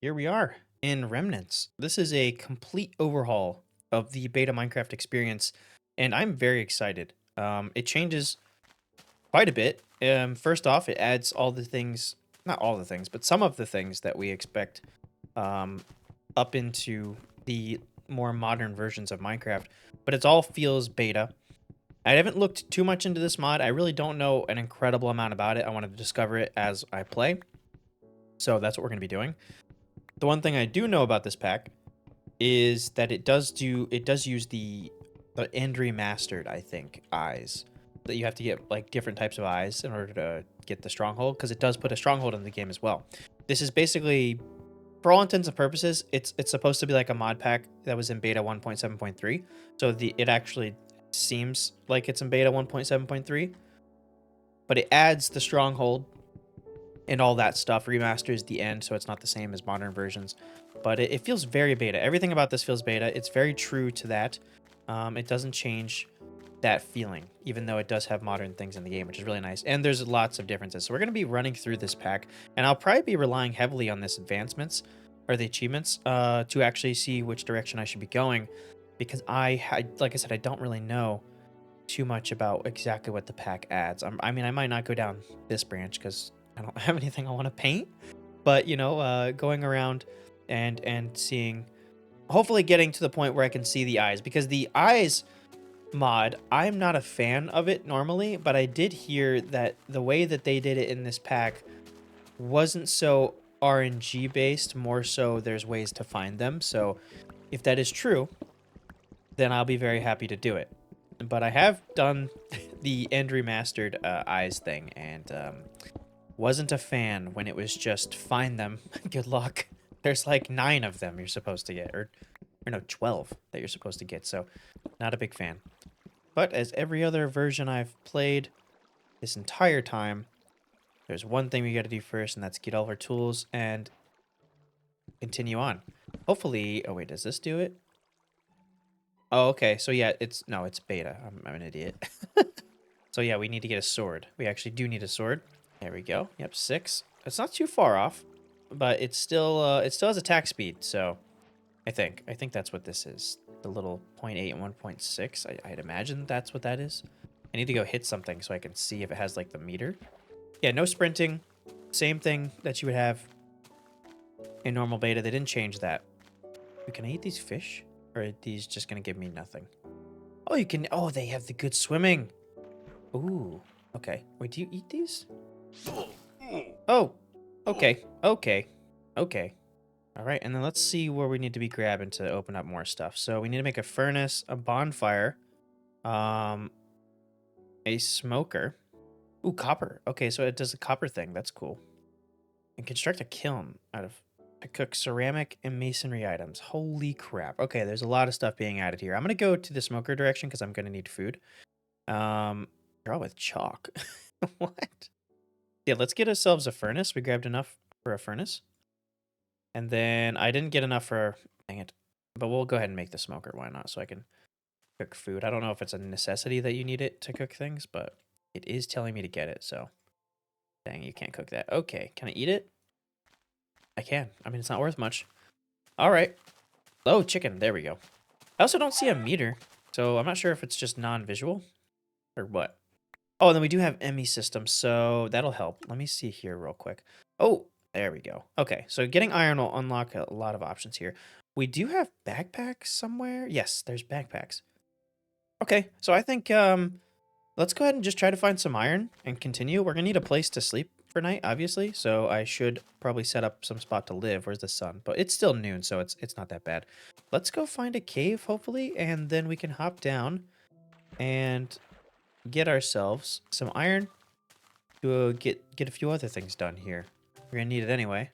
here we are in Remnants. This is a complete overhaul of the beta Minecraft experience, and I'm very excited. It changes quite a bit. First off, it adds all the things, not all the things, but some of the things that we expect um, up into the more modern versions of Minecraft, but it all feels beta. I haven't looked too much into this mod. I really don't know an incredible amount about it. I wanted to discover it as I play. So that's what we're going to be doing. The one thing I do know about this pack is that it does use the end remastered, I think, eyes. That you have to get like different types of eyes in order to get the stronghold, because it does put a stronghold in the game as well. This is basically, for all intents and purposes, it's supposed to be like a mod pack that was in beta 1.7.3. So it actually seems like it's in beta 1.7.3, but it adds the stronghold and all that stuff, remasters the end, so it's not the same as modern versions. But it feels very beta. Everything about this feels beta. It's very true to that. It doesn't change that feeling, even though it does have modern things in the game, which is really nice. And there's lots of differences. So we're going to be running through this pack, and I'll probably be relying heavily on this advancements, or the achievements, to actually see which direction I should be going, because like I said, I don't really know too much about exactly what the pack adds. I mean, I might not go down this branch because I don't have anything I want to paint, but going around and seeing, hopefully getting to the point where I can see the eyes, because the eyes mod, I'm not a fan of it normally, but I did hear that the way that they did it in this pack wasn't so RNG based, more so there's ways to find them. So if that is true, then I'll be very happy to do it. But I have done the end remastered eyes thing, and wasn't a fan when it was just find them. Good luck. There's like 9 of them you're supposed to get, or no, 12 that you're supposed to get. So not a big fan. But as every other version I've played this entire time, there's one thing we got to do first, and that's get all of our tools and continue on. Hopefully, oh wait, does this do it? Oh, okay. So yeah, it's beta. I'm an idiot. So yeah, we need to get a sword. We actually do need a sword. There we go. Yep, 6. It's not too far off, but it still has attack speed. So I think that's what this is. The little 0.8 and 1.6. I'd imagine that's what that is. I need to go hit something so I can see if it has like the meter. Yeah, no sprinting. Same thing that you would have in normal beta. They didn't change that. Can I eat these fish? Or are these just gonna give me nothing? Oh, you can. Oh, they have the good swimming. Ooh. Okay. Wait, do you eat these? Oh. Okay. Okay. Okay. All right, and then let's see where we need to be grabbing to open up more stuff. So we need to make a furnace, a bonfire, a smoker. Ooh, copper. Okay, so it does a copper thing. That's cool. And construct a kiln out of to cook ceramic and masonry items. Holy crap. Okay, there's a lot of stuff being added here. I'm going to go to the smoker direction because I'm going to need food. Draw with chalk. What? Yeah, let's get ourselves a furnace. We grabbed enough for a furnace. And then I didn't get enough for, dang it. But we'll go ahead and make the smoker. Why not? So I can cook food. I don't know if it's a necessity that you need it to cook things, but it is telling me to get it. So, dang, you can't cook that. Okay, can I eat it? I can. I mean, it's not worth much. All right. Oh, chicken. There we go. I also don't see a meter, so I'm not sure if it's just non-visual or what. Oh, and then we do have ME systems, so that'll help. Let me see here real quick. Oh, there we go. Okay, so getting iron will unlock a lot of options here. We do have backpacks somewhere. Yes, there's backpacks. Okay, so I think let's go ahead and just try to find some iron and continue. We're gonna need a place to sleep for night, obviously, so I should probably set up some spot to live. Where's the sun? But it's still noon, so it's not that bad. Let's go find a cave, hopefully, and then we can hop down and get ourselves some iron to get a few other things done here. We're gonna need it anyway.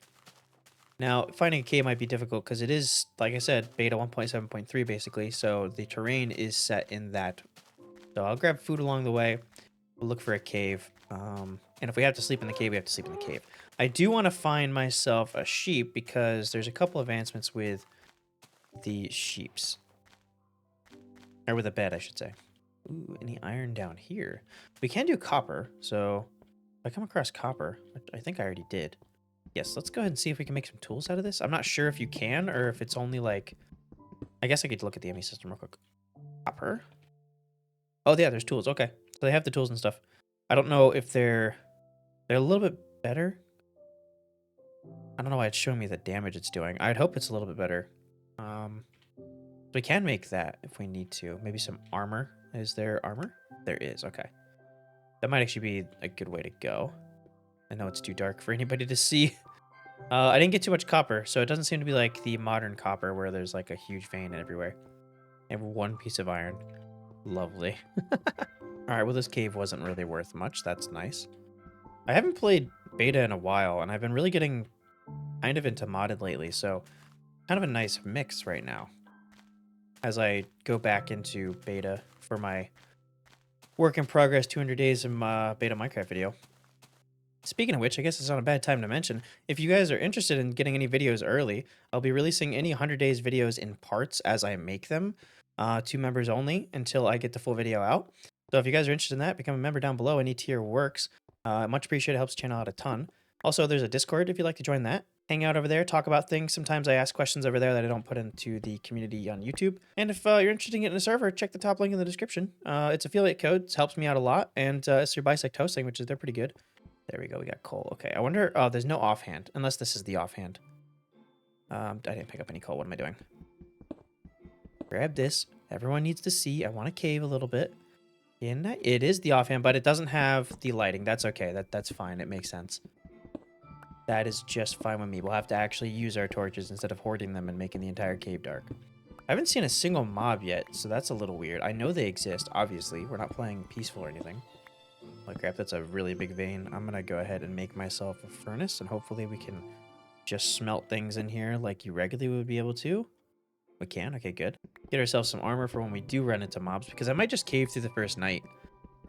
Now, finding a cave might be difficult because it is, like I said, beta 1.7.3 basically, so the terrain is set in that. So I'll grab food along the way. We'll look for a cave. And if we have to sleep in the cave, we have to sleep in the cave. I do want to find myself a sheep because there's a couple advancements with the sheeps. Or with a bed, I should say. Ooh, any iron down here? We can do copper, so if I come across copper, which I think I already did. Yes, let's go ahead and see if we can make some tools out of this. I'm not sure if you can or if it's only like... I guess I could look at the enemy system real quick. Copper? Oh, yeah, there's tools. Okay. So they have the tools and stuff. I don't know if they're a little bit better. I don't know why it's showing me the damage it's doing. I'd hope it's a little bit better. We can make that if we need to. Maybe some armor. Is there armor? There is. Okay. That might actually be a good way to go. I know it's too dark for anybody to see. I didn't get too much copper, so it doesn't seem to be like the modern copper where there's like a huge vein everywhere. I have one piece of iron. Lovely. Alright, well this cave wasn't really worth much. That's nice. I haven't played beta in a while, and I've been really getting kind of into modded lately, so kind of a nice mix right now. As I go back into beta for my work in progress 200 days in my beta Minecraft video. Speaking of which, I guess it's not a bad time to mention, if you guys are interested in getting any videos early, I'll be releasing any 100 days videos in parts as I make them, to members only, until I get the full video out. So if you guys are interested in that, become a member down below. Any tier works. Much appreciated, helps the channel out a ton. Also, there's a Discord if you'd like to join that. Hang out over there, talk about things. Sometimes I ask questions over there that I don't put into the community on YouTube. And if you're interested in getting a server, check the top link in the description. It's affiliate codes, helps me out a lot, and it's your bisect hosting, which is they're pretty good. There we go, we got coal. Okay, I wonder... Oh, there's no offhand, unless this is the offhand. I didn't pick up any coal. What am I doing? Grab this. Everyone needs to see. I want to cave a little bit. It is the offhand, but it doesn't have the lighting. That's okay. That's fine. It makes sense. That is just fine with me. We'll have to actually use our torches instead of hoarding them and making the entire cave dark. I haven't seen a single mob yet, so that's a little weird. I know they exist, obviously. We're not playing peaceful or anything. Holy crap, that's a really big vein. I'm gonna go ahead and make myself a furnace, and hopefully we can just smelt things in here like you regularly would be able to. We can? Okay, good. Get ourselves some armor for when we do run into mobs, because I might just cave through the first night,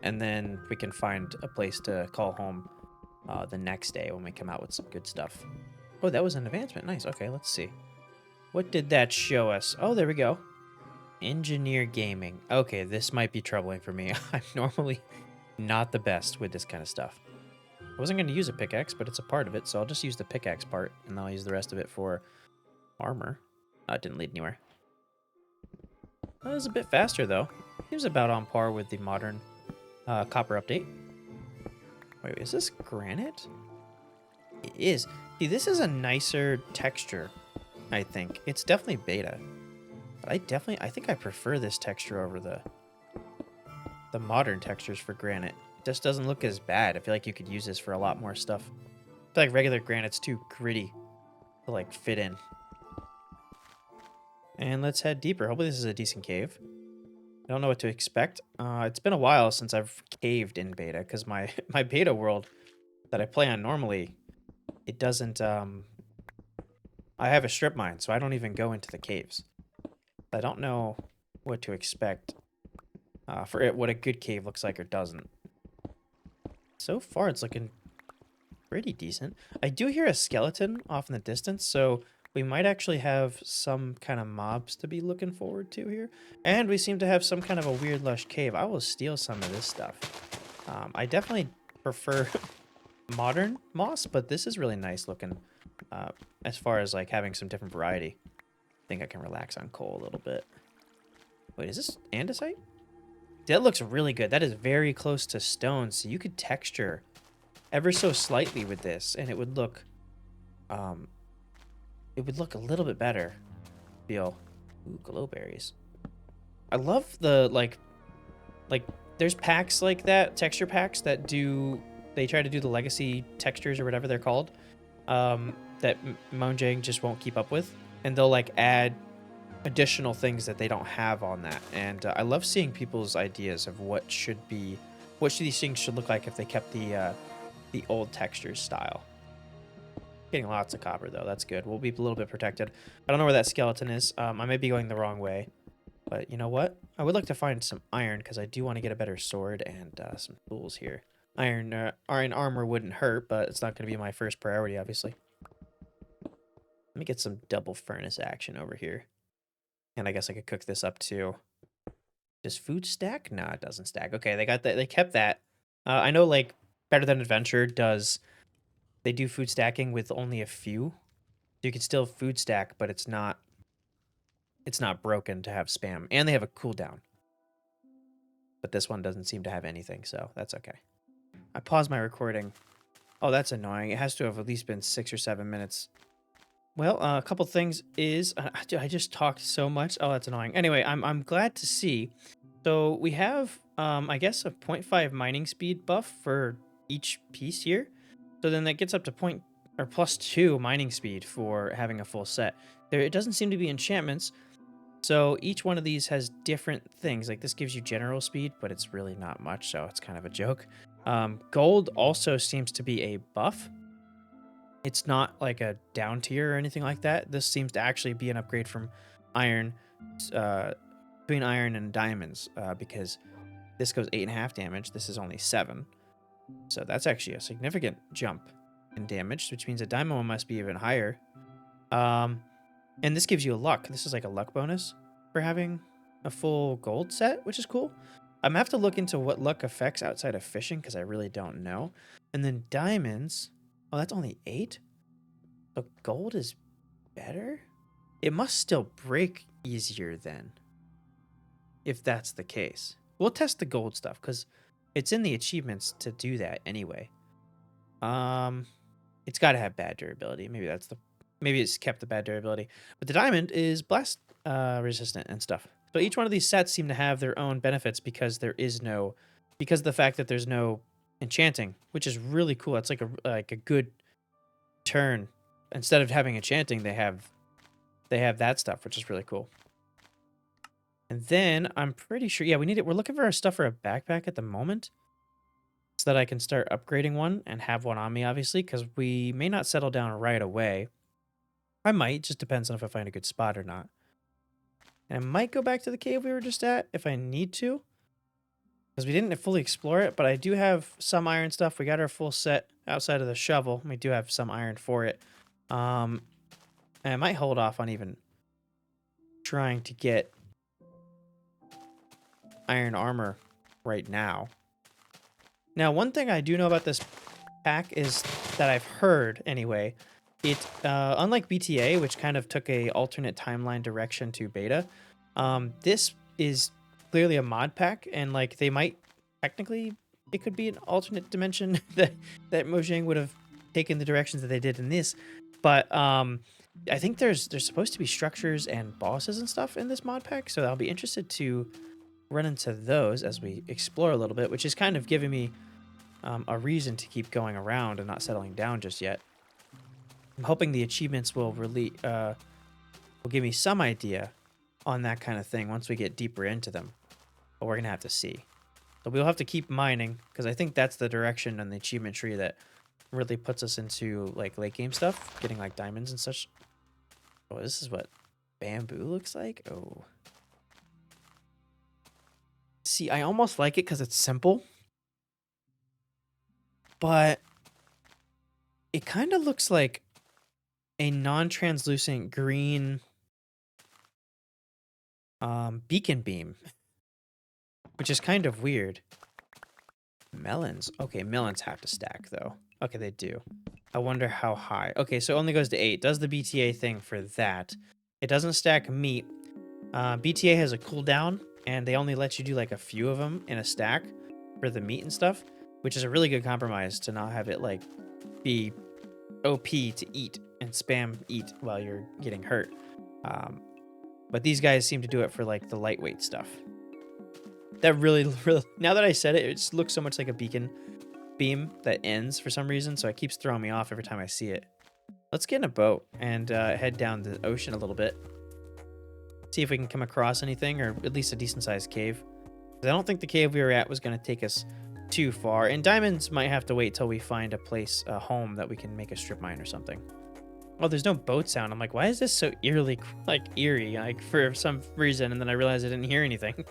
and then we can find a place to call home the next day when we come out with some good stuff. Oh, that was an advancement. Nice. Okay, let's see. What did that show us? Oh, there we go. Engineer gaming. Okay, this might be troubling for me. I'm normally not the best with this kind of stuff. I wasn't going to use a pickaxe, but it's a part of it, so I'll just use the pickaxe part, and I'll use the rest of it for armor. It didn't lead anywhere. That was a bit faster, though. It was about on par with the modern copper update. Wait, is this granite? It is. See, this is a nicer texture, I think. It's definitely beta. But I think I prefer this texture over the modern textures for granite. It just doesn't look as bad. I feel like you could use this for a lot more stuff. I feel like regular granite's too gritty to like fit in. And let's head deeper. Hopefully this is a decent cave. I don't know what to expect. It's been a while since I've caved in beta, because my beta world that I play on normally, it doesn't... I have a strip mine, so I don't even go into the caves. I don't know what to expect for it, what a good cave looks like or doesn't. So far, it's looking pretty decent. I do hear a skeleton off in the distance, so we might actually have some kind of mobs to be looking forward to here. And we seem to have some kind of a weird lush cave. I will steal some of this stuff. I definitely prefer modern moss, but this is really nice looking as far as like having some different variety. I think I can relax on coal a little bit. Wait, is this andesite? That looks really good. That is very close to stone, so you could texture ever so slightly with this, and it would look a little bit better. Feel. Ooh, glowberries. I love the like there's packs like that, texture packs that they try to do the legacy textures or whatever they're called, that Mojang just won't keep up with, and they'll like add additional things that they don't have on that. And I love seeing people's ideas of what these things should look like if they kept the old textures style. Getting lots of copper though, that's good. We'll be a little bit protected. I don't know where that skeleton is. I may be going the wrong way, but you know what? I would like to find some iron because I do want to get a better sword and some tools here. Iron armor wouldn't hurt, but it's not going to be my first priority, obviously. Let me get some double furnace action over here. And I guess I could cook this up too. Does food stack? No, it doesn't stack. Okay, they got that. They kept that. I know like Better Than Adventure does They do food stacking with only a few. So you can still food stack, but it's not broken to have spam. And they have a cooldown. But this one doesn't seem to have anything, so that's okay. I paused my recording. Oh, that's annoying. It has to have at least been 6 or 7 minutes. Well, a couple things is I just talked so much. Oh, that's annoying. Anyway, I'm glad to see. So we have I guess a 0.5 mining speed buff for each piece here. So then that gets up to +2 mining speed for having a full set. There it doesn't seem to be enchantments. So each one of these has different things. Like this gives you general speed, but it's really not much, so it's kind of a joke. Gold also seems to be a buff. It's not like a down tier or anything like that. This seems to actually be an upgrade from iron, between iron and diamonds, because this goes 8.5 damage. This is only 7. So that's actually a significant jump in damage, which means a diamond one must be even higher. And this gives you a luck. This is like a luck bonus for having a full gold set, which is cool. I'm gonna have to look into what luck affects outside of fishing because I really don't know. And then diamonds. Oh, that's only 8? So gold is better? It must still break easier then, if that's the case. We'll test the gold stuff because it's in the achievements to do that anyway. It's got to have bad durability. Maybe it's kept the bad durability. But the diamond is blast resistant and stuff. So each one of these sets seem to have their own benefits because because of the fact that there's no enchanting, which is really cool. It's like a good turn. Instead of having enchanting, they have that stuff, which is really cool. And then I'm pretty sure, yeah, we're looking for our stuff for a backpack at the moment, so that I can start upgrading one and have one on me, obviously, because we may not settle down right away. I might, just depends on if I find a good spot or not. And I might go back to the cave we were just at if I need to, because we didn't fully explore it, but I do have some iron stuff. We got our full set outside of the shovel. We do have some iron for it. And I might hold off on even trying to get iron armor right now. Now, one thing I do know about this pack is that I've heard, anyway, it unlike BTA, which kind of took a alternate timeline direction to beta, this is clearly a mod pack, and like they might technically, it could be an alternate dimension that Mojang would have taken the directions that they did in this, but I think there's supposed to be structures and bosses and stuff in this mod pack, so I'll be interested to run into those as we explore a little bit, which is kind of giving me a reason to keep going around and not settling down just yet. I'm hoping the achievements will give me some idea on that kind of thing once we get deeper into them, but we're gonna have to see. So we'll have to keep mining because I think that's the direction on the achievement tree that really puts us into like late game stuff, getting like diamonds and such. Oh, this is what bamboo looks like. Oh. See, I almost like it because it's simple, but it kind of looks like a non-translucent green beacon beam, which is kind of weird. Melons. Okay, melons have to stack, though. Okay, they do. I wonder how high. Okay, so it only goes to 8. Does the BTA thing for that. It doesn't stack meat. BTA has a cooldown, and they only let you do like a few of them in a stack for the meat and stuff, which is a really good compromise to not have it like be OP to eat and spam eat while you're getting hurt. But these guys seem to do it for like the lightweight stuff. That really, now that I said it, it just looks so much like a beacon beam that ends for some reason, so it keeps throwing me off every time I see it. Let's get in a boat and head down the ocean a little bit. See if we can come across anything, or at least a decent-sized cave. I don't think the cave we were at was going to take us too far, and diamonds might have to wait till we find a place, a home that we can make a strip mine or something. Oh, there's no boat sound. I'm like, why is this so eerie, like for some reason, and then I realized I didn't hear anything.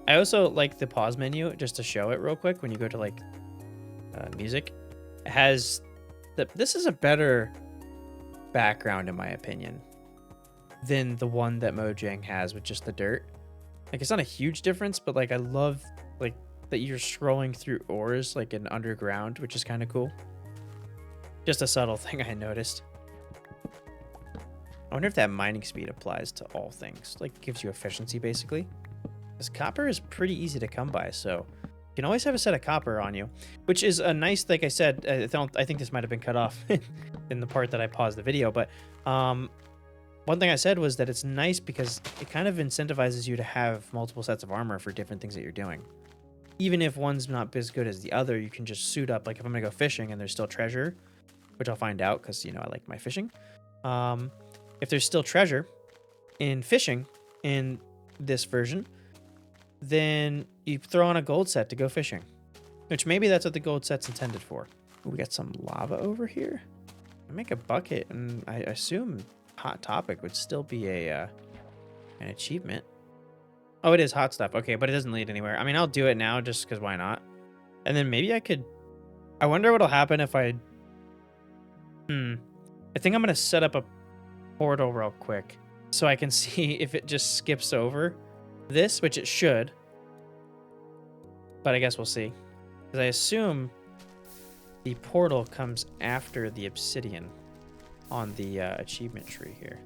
I also like the pause menu, just to show it real quick. When you go to like music, it has this is a better background in my opinion than the one that Mojang has with just the dirt. Like, it's not a huge difference, but like I love like that you're scrolling through ores like in underground, which is kind of cool. Just a subtle thing I noticed. I wonder if that mining speed applies to all things. Like, gives you efficiency, basically. Because copper is pretty easy to come by, so you can always have a set of copper on you. Which is a nice, like I said, I think this might have been cut off in the part that I paused the video, but one thing I said was that it's nice because it kind of incentivizes you to have multiple sets of armor for different things that you're doing. Even if one's not as good as the other, you can just suit up. Like if I'm going to go fishing and there's still treasure, which I'll find out because, you know, I like my fishing. If there's still treasure in fishing in this version, then you throw on a gold set to go fishing. Which maybe that's what the gold set's intended for. Ooh, we got some lava over here. I make a bucket, and I assume Hot Topic would still be an achievement. Oh, it is hot stuff. Okay, but it doesn't lead anywhere. I mean, I'll do it now just because why not? And then maybe I could... I wonder what'll happen if I... I think I'm going to set up a portal real quick so I can see if it just skips over this, which it should. But I guess we'll see. Because I assume the portal comes after the obsidian on the achievement tree here.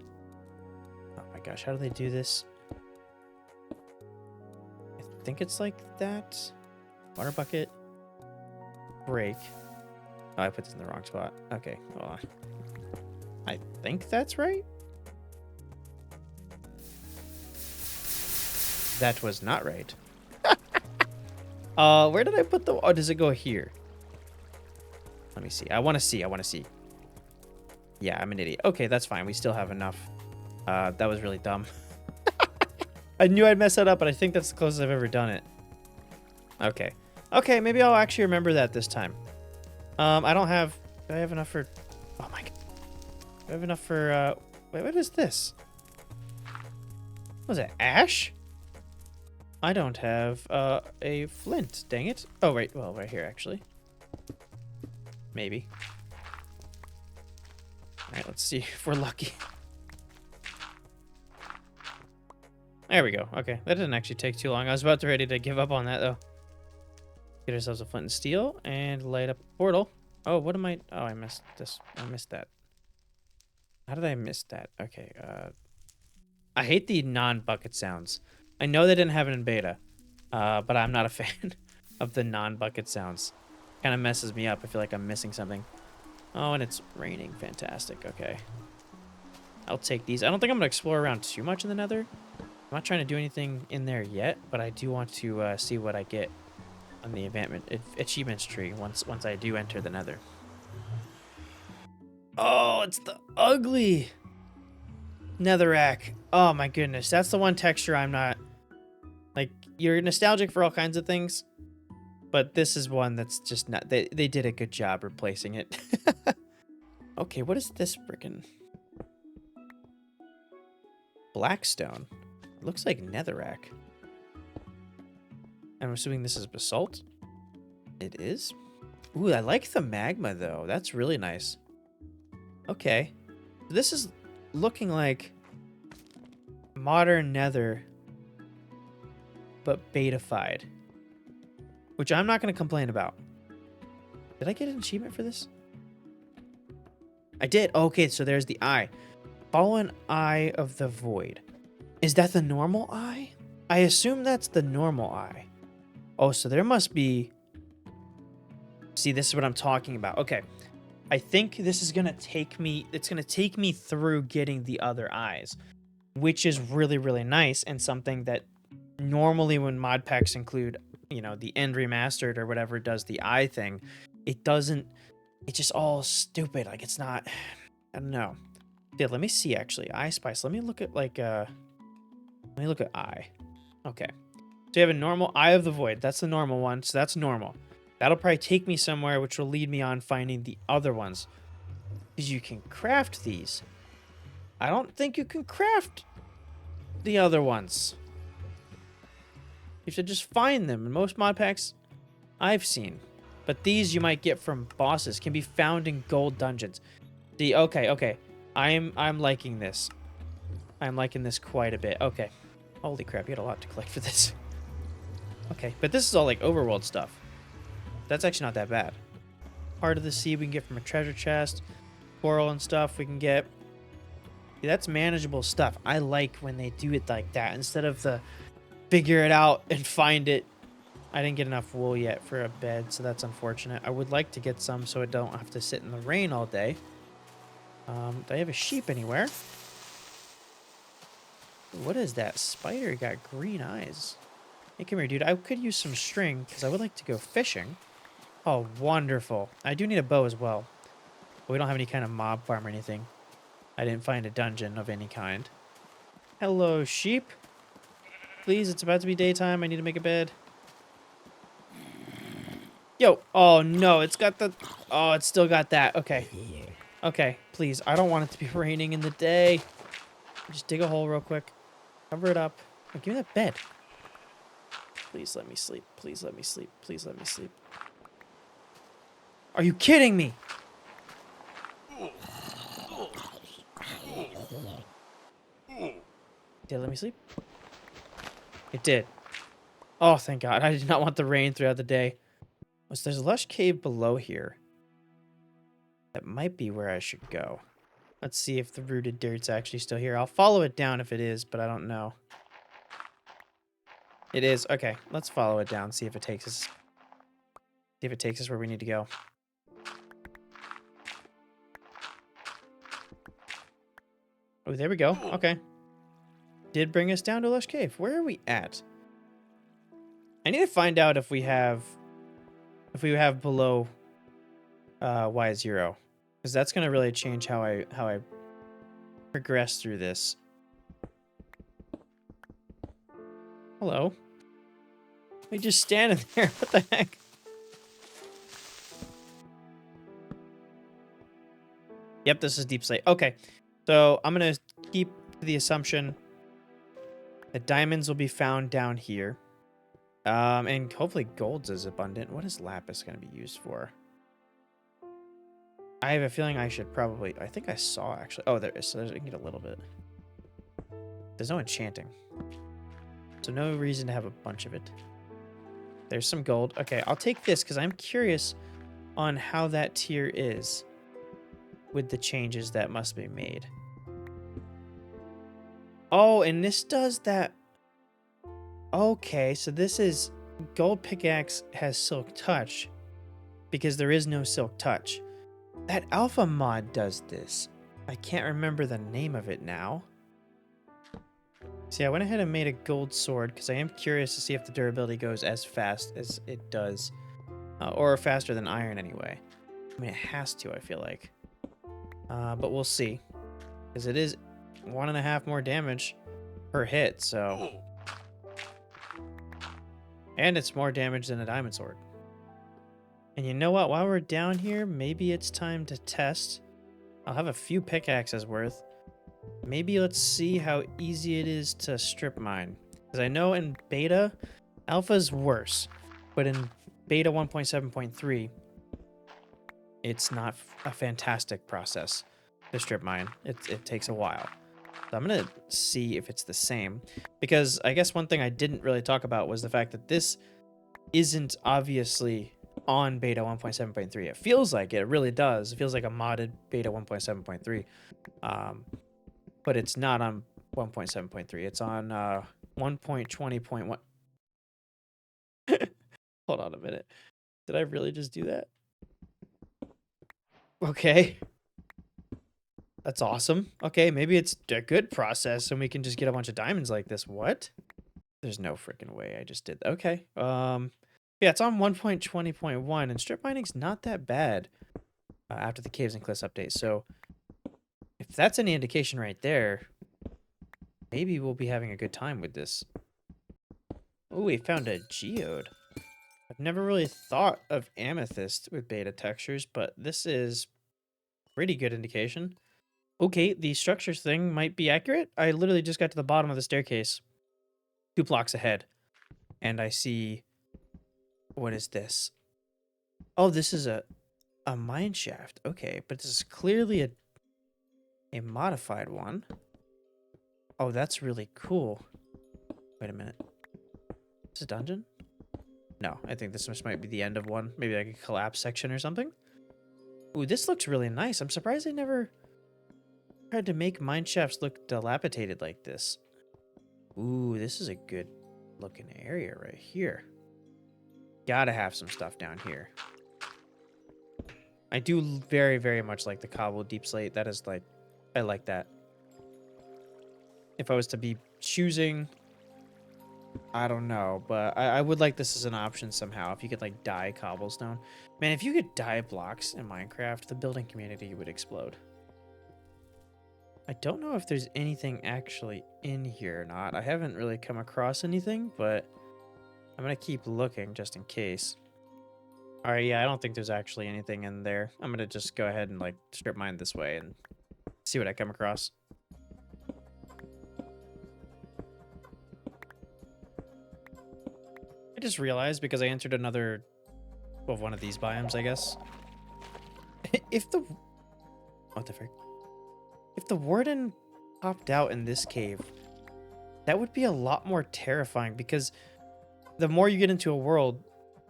Oh my gosh, how do they do this? I think it's like that. Water bucket. Break. Oh, I put this in the wrong spot. Okay, hold on. I think that's right. That was not right. Where did I put the... Oh, does it go here? Let me see. I want to see. Yeah, I'm an idiot. Okay, that's fine. We still have enough. That was really dumb. I knew I'd mess that up, but I think that's the closest I've ever done it. Okay. Okay, maybe I'll actually remember that this time. I don't have... Do I have enough for... Oh my god. Do I have enough for... Wait, what is this? What was it? Ash? I don't have a flint. Dang it. Oh, right. Well, right here, actually. Maybe. All right, let's see if we're lucky. There we go. Okay, that didn't actually take too long. I was about to ready to give up on that, though. Get ourselves a flint and steel and light up a portal. Oh, what am I... Oh, I missed this. I missed that. How did I miss that? Okay, I hate the non-bucket sounds. I know they didn't have it in beta, but I'm not a fan of the non-bucket sounds. Kind of messes me up. I feel like I'm missing something. Oh, and it's raining. Fantastic. Okay. I'll take these. I don't think I'm going to explore around too much in the Nether. I'm not trying to do anything in there yet, but I do want to see what I get on the achievements tree once I do enter the Nether. Oh, it's the ugly netherrack. Oh my goodness. That's the one texture I'm not... Like, you're nostalgic for all kinds of things, but this is one that's just not... They did a good job replacing it. Okay, what is this freaking... Blackstone. It looks like netherrack. I'm assuming this is basalt. It is. Ooh, I like the magma, though. That's really nice. Okay. This is looking like modern nether, but betafied. Which I'm not going to complain about. Did I get an achievement for this? I did. Okay, so there's the eye. Follow an eye of the void. Is that the normal eye? I assume that's the normal eye. Oh, so there must be... See, this is what I'm talking about. Okay. I think this is going to take me... It's going to take me through getting the other eyes, which is really, really nice, and something that normally when mod packs include, you know, the end remastered or whatever does the eye thing, it doesn't... It's just all stupid. Like, it's not... I don't know. Yeah, let me see, actually. Eye Spice. Let me look at, like, Let me look at eye. Okay. So you have a normal Eye of the Void. That's the normal one, so that's normal. That'll probably take me somewhere, which will lead me on finding the other ones. Because you can craft these. I don't think you can craft the other ones. You should just find them in most mod packs I've seen. But these you might get from bosses. Can be found in gold dungeons. See, okay. I'm liking this. I'm liking this quite a bit. Okay. Holy crap, you had a lot to collect for this. Okay, but this is all like overworld stuff. That's actually not that bad. part of the seed we can get from a treasure chest, coral and stuff we can get. Yeah, that's manageable stuff. I like when they do it like that instead of the figure it out and find it. I didn't get enough wool yet for a bed, so that's unfortunate. I would like to get some so I don't have to sit in the rain all day. Do I have a sheep anywhere? What is that? Spider got green eyes. Hey, come here, dude. I could use some string because I would like to go fishing. Oh, wonderful. I do need a bow as well. But we don't have any kind of mob farm or anything. I didn't find a dungeon of any kind. Hello, sheep. Please, it's about to be daytime. I need to make a bed. Yo. Oh, no. It's got the... Oh, it's still got that. Okay. Okay, please. I don't want it to be raining in the day. Just dig a hole real quick. Cover it up. Oh, give me that bed. Please let me sleep. Please let me sleep. Please let me sleep. Are you kidding me? Did it let me sleep? It did. Oh, thank God. I did not want the rain throughout the day. So there's a lush cave below here. That might be where I should go. Let's see if the rooted dirt's actually still here. I'll follow it down if it is, but I don't know. It is. Okay, let's follow it down, see if it takes us. See if it takes us where we need to go. Oh, there we go. Okay. Did bring us down to Lush Cave. Where are we at? I need to find out if we have below Y0. Because that's gonna really change how I progress through this. Hello. We just standing there. What the heck? Yep, this is deep slate. Okay. So I'm gonna keep the assumption that diamonds will be found down here. And hopefully gold's is abundant. What is lapis gonna be used for? I have a feeling I should probably... I think I saw, actually. Oh, there is. So I can get a little bit. There's no enchanting. So no reason to have a bunch of it. There's some gold. Okay, I'll take this because I'm curious on how that tier is with the changes that must be made. Oh, and this does that... Okay, so this is... Gold pickaxe has silk touch because there is no silk touch. That alpha mod does this. I can't remember the name of it now. See, I went ahead and made a gold sword because I am curious to see if the durability goes as fast as it does. Or faster than iron anyway. I mean, it has to, I feel like. But we'll see. Because it is 1.5 more damage per hit, so... And it's more damage than a diamond sword. And you know what? While we're down here, maybe it's time to test. I'll have a few pickaxes worth. Maybe let's see how easy it is to strip mine. Because I know in beta, alpha's worse. But in beta 1.7.3, it's not a fantastic process to strip mine. It takes a while. So I'm going to see if it's the same. Because I guess one thing I didn't really talk about was the fact that this isn't obviously on beta 1.7.3. It feels like it really does. It feels like a modded beta 1.7.3. But it's not on 1.7.3. It's on 1.20.1. Hold on a minute. Did I really just do that? Okay. That's awesome. Okay, maybe it's a good process and we can just get a bunch of diamonds like this. What? There's no freaking way I just did that. Okay. Yeah, it's on 1.20.1 and strip mining's not that bad after the Caves and Cliffs update. So if that's any indication right there, maybe we'll be having a good time with this. Oh, we found a geode. I've never really thought of amethyst with beta textures, but this is pretty good indication. Okay, the structures thing might be accurate. I literally just got to the bottom of the staircase, 2 blocks ahead, and I see... What is this? Oh, this is a mine shaft. Okay, but this is clearly a modified one. Oh, that's really cool. Wait a minute. Is this a dungeon? No, I think this might be the end of one. Maybe like a collapse section or something. Ooh, this looks really nice. I'm surprised they never tried to make mine shafts look dilapidated like this. Ooh, this is a good looking area right here. Gotta have some stuff down here. I do very, very much like the cobble deep slate. That is like, I like that. If I was to be choosing, I don't know, but I would like this as an option somehow. If you could like dye cobblestone. Man, if you could dye blocks in Minecraft, the building community would explode. I don't know if there's anything actually in here or not. I haven't really come across anything, but I'm going to keep looking just in case. All right, yeah, I don't think there's actually anything in there. I'm going to just go ahead and like strip mine this way and see what I come across. I just realized because I entered another, well, one of these biomes, I guess. If the, what the frick? If the warden popped out in this cave, that would be a lot more terrifying because the more you get into a world,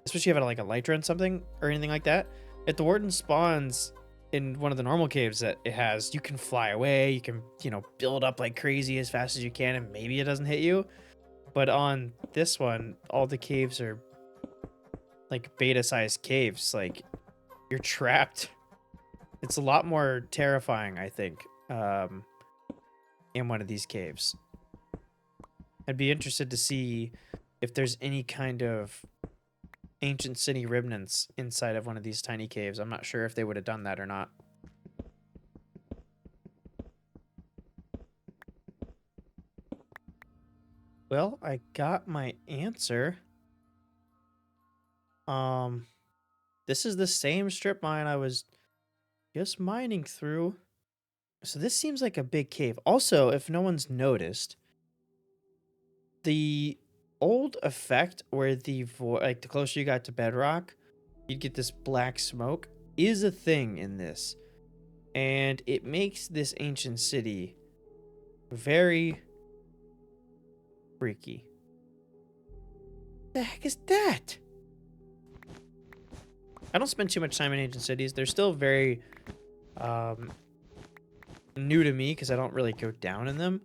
especially if you have like a elytra and something or anything like that, if the warden spawns in one of the normal caves that it has, you can fly away, you can, you know, build up like crazy as fast as you can, and maybe it doesn't hit you. But on this one, all the caves are like beta-sized caves. Like, you're trapped. It's a lot more terrifying, I think, in one of these caves. I'd be interested to see if there's any kind of ancient city remnants inside of one of these tiny caves. I'm not sure if they would have done that or not. Well, I got my answer. This is the same strip mine I was just mining through. So this seems like a big cave. Also, if no one's noticed, the old effect where the like the closer you got to Bedrock, you'd get this black smoke is a thing in this. And it makes this ancient city very freaky. What the heck is that? I don't spend too much time in ancient cities. They're still very new to me because I don't really go down in them.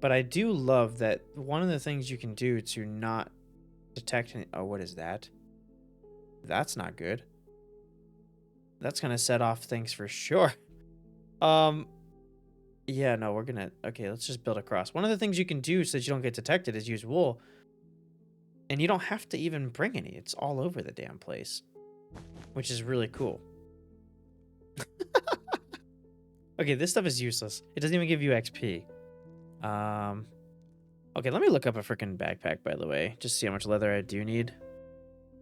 But I do love that one of the things you can do to not detect any... Oh, what is that? That's not good. That's going to set off things for sure. Yeah, no, we're going to... Okay, let's just build across. One of the things you can do so that you don't get detected is use wool. And you don't have to even bring any. It's all over the damn place. Which is really cool. Okay, this stuff is useless. It doesn't even give you XP. Okay, let me look up a freaking backpack, by the way. Just see how much leather I do need.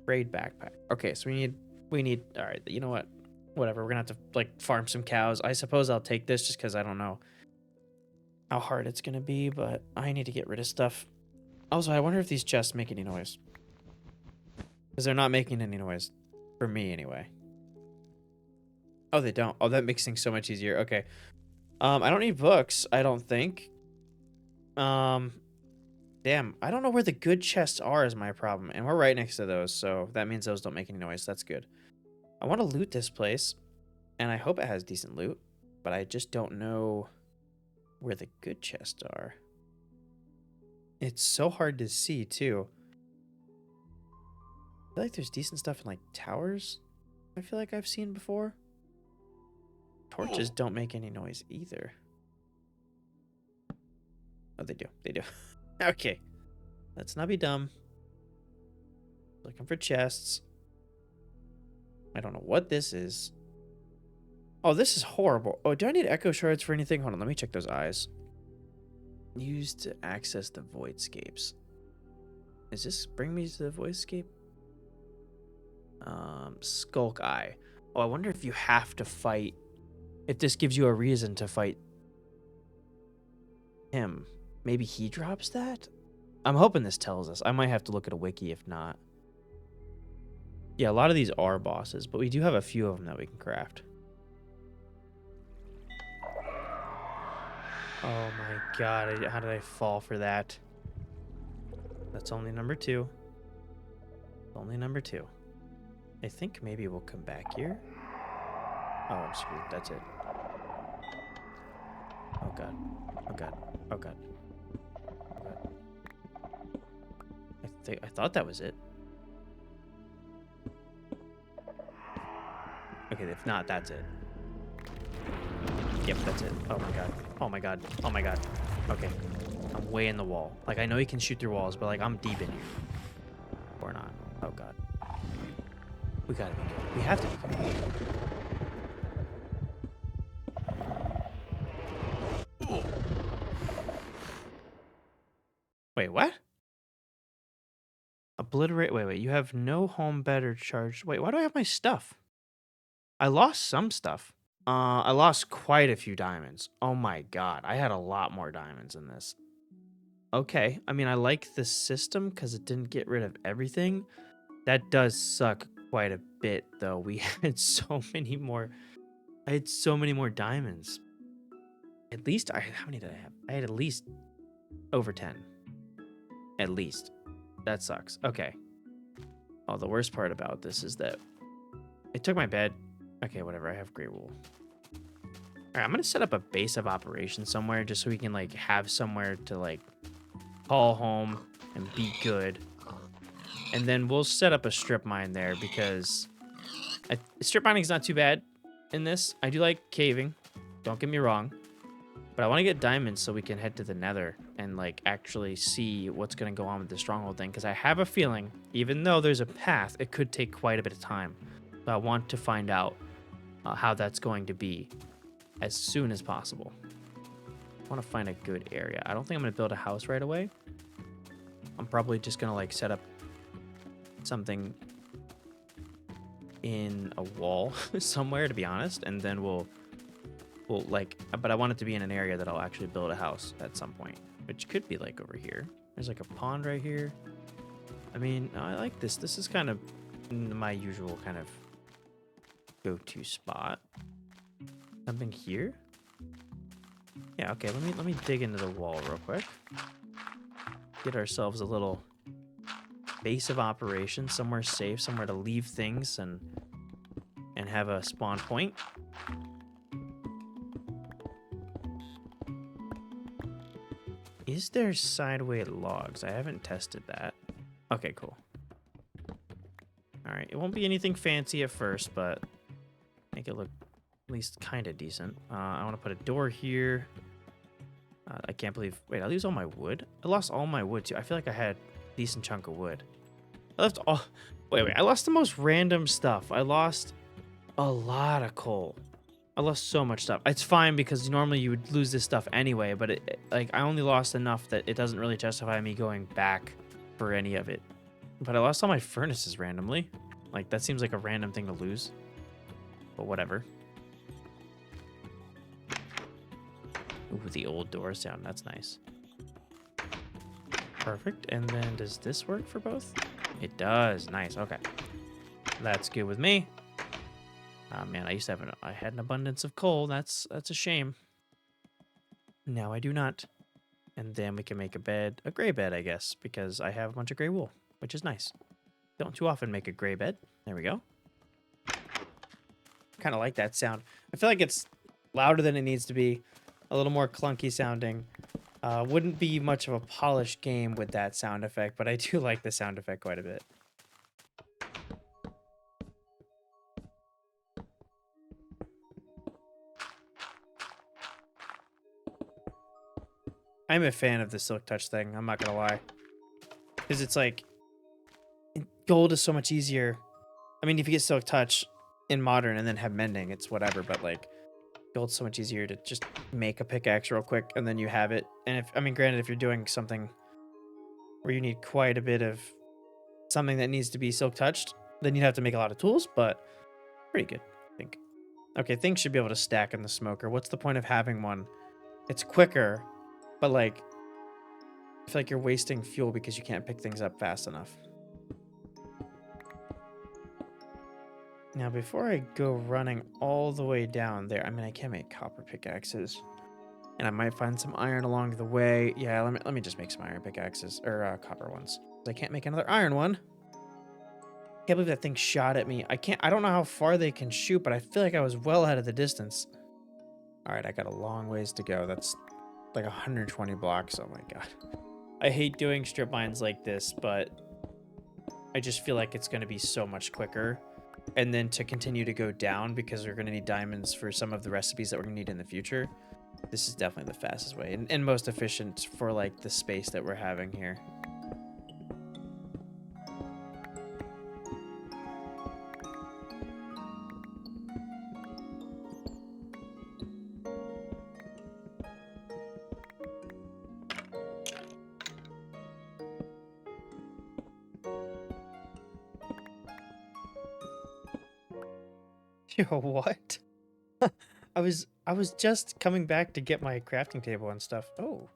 Braid backpack. Okay, so we need, all right, you know what? Whatever, we're gonna have to, like, farm some cows. I suppose I'll take this just because I don't know how hard it's gonna be, but I need to get rid of stuff. Also, I wonder if these chests make any noise. Because they're not making any noise. For me, anyway. Oh, they don't. Oh, that makes things so much easier. Okay. I don't need books, I don't think. Damn, I don't know where the good chests are is my problem. And we're right next to those, so that means those don't make any noise. That's good. I want to loot this place, and I hope it has decent loot, but I just don't know where the good chests are. It's so hard to see, too. I feel like there's decent stuff in, like, towers. I feel like I've seen before. Torches don't make any noise either. Oh, they do. They do. Okay. Let's not be dumb. Looking for chests. I don't know what this is. Oh, this is horrible. Oh, do I need echo shards for anything? Hold on, let me check those eyes. Used to access the voidscapes. Does this bring me to the voidscape? Skulk eye. Oh, I wonder if you have to fight. If this gives you a reason to fight him. Maybe he drops that? I'm hoping this tells us. I might have to look at a wiki if not. Yeah, a lot of these are bosses, but we do have a few of them that we can craft. Oh my god, how did I fall for that? That's only number 2. Only number 2. I think maybe we'll come back here. Oh, I'm screwed. That's it. Oh god. Oh god. Oh god. Oh god. I thought that was it. Okay, if not, that's it. Yep, that's it. Oh my god. Oh my god. Oh my god. Okay. I'm way in the wall. Like, I know you can shoot through walls, but, like, I'm deep in here. Or not. Oh god. We gotta be good. We have to be good. Wait, what? Obliterate. Wait. You have no home bed or charge. Wait, why do I have my stuff? I lost some stuff. I lost quite a few diamonds. Oh my god. I had a lot more diamonds in this. Okay. I mean, I like the system because it didn't get rid of everything. That does suck quite a bit, though. We had so many more. I had so many more diamonds. At least how many did I have? I had at least over 10. At least. That sucks. Okay. Oh, the worst part about this is that it took my bed. Okay, whatever. I have gray wool. All right, I'm going to set up a base of operations somewhere just so we can, like, have somewhere to, like, call home and be good. And then we'll set up a strip mine there because strip mining is not too bad in this. I do like caving. Don't get me wrong. But I want to get diamonds so we can head to the Nether and, like, actually see what's going to go on with the Stronghold thing. Because I have a feeling, even though there's a path, it could take quite a bit of time. So I want to find out how that's going to be as soon as possible. I want to find a good area. I don't think I'm going to build a house right away. I'm probably just going to, like, set up something in a wall somewhere, to be honest. And then we'll like, but I want it to be in an area that I'll actually build a house at some point, which could be like over here. There's like a pond right here. I mean, I like this. This is kind of my usual kind of go-to spot. Something here? Yeah, okay, let me dig into the wall real quick. Get ourselves a little base of operations, somewhere safe, somewhere to leave things and have a spawn point. Is there sideway logs? I haven't tested that. Okay, cool. All right, it won't be anything fancy at first, but make it look at least kind of decent. I want to put a door here. I can't believe... Wait, I lose all my wood? I lost all my wood, too. I feel like I had a decent chunk of wood. I left all... Wait. I lost the most random stuff. I lost a lot of coal. I lost so much stuff. It's fine because normally you would lose this stuff anyway, but like I only lost enough that it doesn't really justify me going back for any of it. But I lost all my furnaces randomly. Like, that seems like a random thing to lose. But whatever. Ooh, the old door sound. That's nice. Perfect. And then does this work for both? It does. Nice. Okay. That's good with me. Oh, man, I used to have I had an abundance of coal. That's a shame. Now I do not. And then we can make a bed, a gray bed, I guess, because I have a bunch of gray wool, which is nice. Don't too often make a gray bed. There we go. Kind of like that sound. I feel like it's louder than it needs to be, a little more clunky sounding. Wouldn't be much of a polished game with that sound effect, but I do like the sound effect quite a bit. I'm a fan of the Silk Touch thing, I'm not gonna lie. Because it's like, gold is so much easier. I mean, if you get Silk Touch in Modern and then have Mending, it's whatever, but like, gold's so much easier to just make a pickaxe real quick and then you have it. And if, I mean, granted, if you're doing something where you need quite a bit of something that needs to be Silk Touched, then you'd have to make a lot of tools, but pretty good, I think. Okay, things should be able to stack in the smoker. What's the point of having one? It's quicker, but like, I feel like you're wasting fuel because you can't pick things up fast enough. Now, before I go running all the way down there, I mean, I can make copper pickaxes. And I might find some iron along the way. Yeah, let me just make some iron pickaxes, or copper ones. I can't make another iron one. Can't believe that thing shot at me. I don't know how far they can shoot, but I feel like I was well ahead of the distance. All right, I got a long ways to go. That's like 120 blocks. Oh my god. I hate doing strip mines like this, but I just feel like it's going to be so much quicker. And then to continue to go down, because we're going to need diamonds for some of the recipes that we're going to need in the future, this is definitely the fastest way and most efficient for like the space that we're having here. Yo, what? I was just coming back to get my crafting table and stuff. Oh,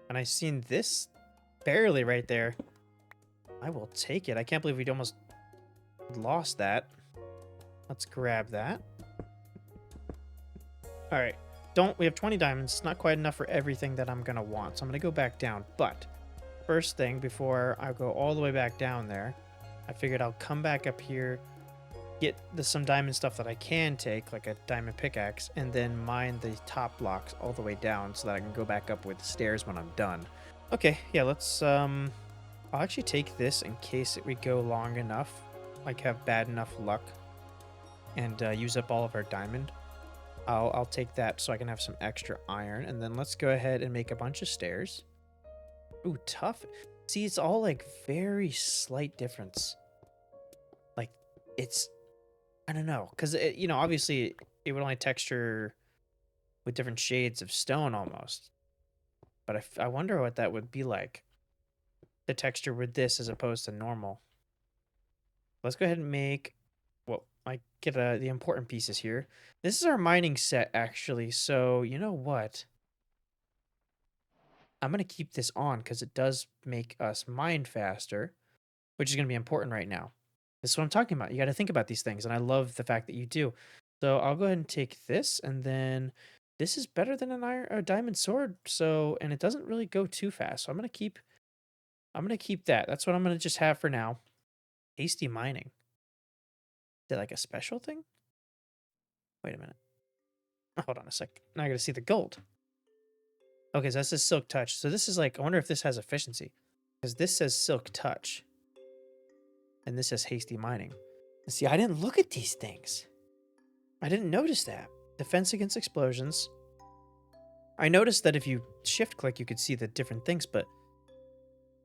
and I seen this barely right there. I will take it. I can't believe we'd almost lost that. Let's grab that. All right. We have 20 diamonds. It's not quite enough for everything that I'm going to want. So I'm going to go back down. But first thing, before I go all the way back down there, I figured I'll come back up here, get some diamond stuff that I can take, like a diamond pickaxe, and then mine the top blocks all the way down so that I can go back up with stairs when I'm done. Okay, yeah, let's, I'll actually take this in case we go long enough, like have bad enough luck, and use up all of our diamond. I'll take that so I can have some extra iron, and then let's go ahead and make a bunch of stairs. Ooh, tough. See, it's all like very slight difference. Like, it's, I don't know, because, you know, obviously it would only texture with different shades of stone almost. But I wonder what that would be like, the texture with this as opposed to normal. Let's go ahead and make, well, I get the important pieces here. This is our mining set, actually, so you know what? I'm going to keep this on because it does make us mine faster, which is going to be important right now. This is what I'm talking about. You got to think about these things, and I love the fact that you do. So I'll go ahead and take this, and then this is better than a diamond sword. So, and it doesn't really go too fast. So I'm gonna keep that. That's what I'm gonna just have for now. Hasty mining. Is it like a special thing? Wait a minute. Hold on a sec. Now I gotta see the gold. Okay, so that says silk touch. So this is like, I wonder if this has efficiency, because this says silk touch, and this says hasty mining. See, I didn't look at these things. I didn't notice that. Defense against explosions. I noticed that if you shift click, you could see the different things, but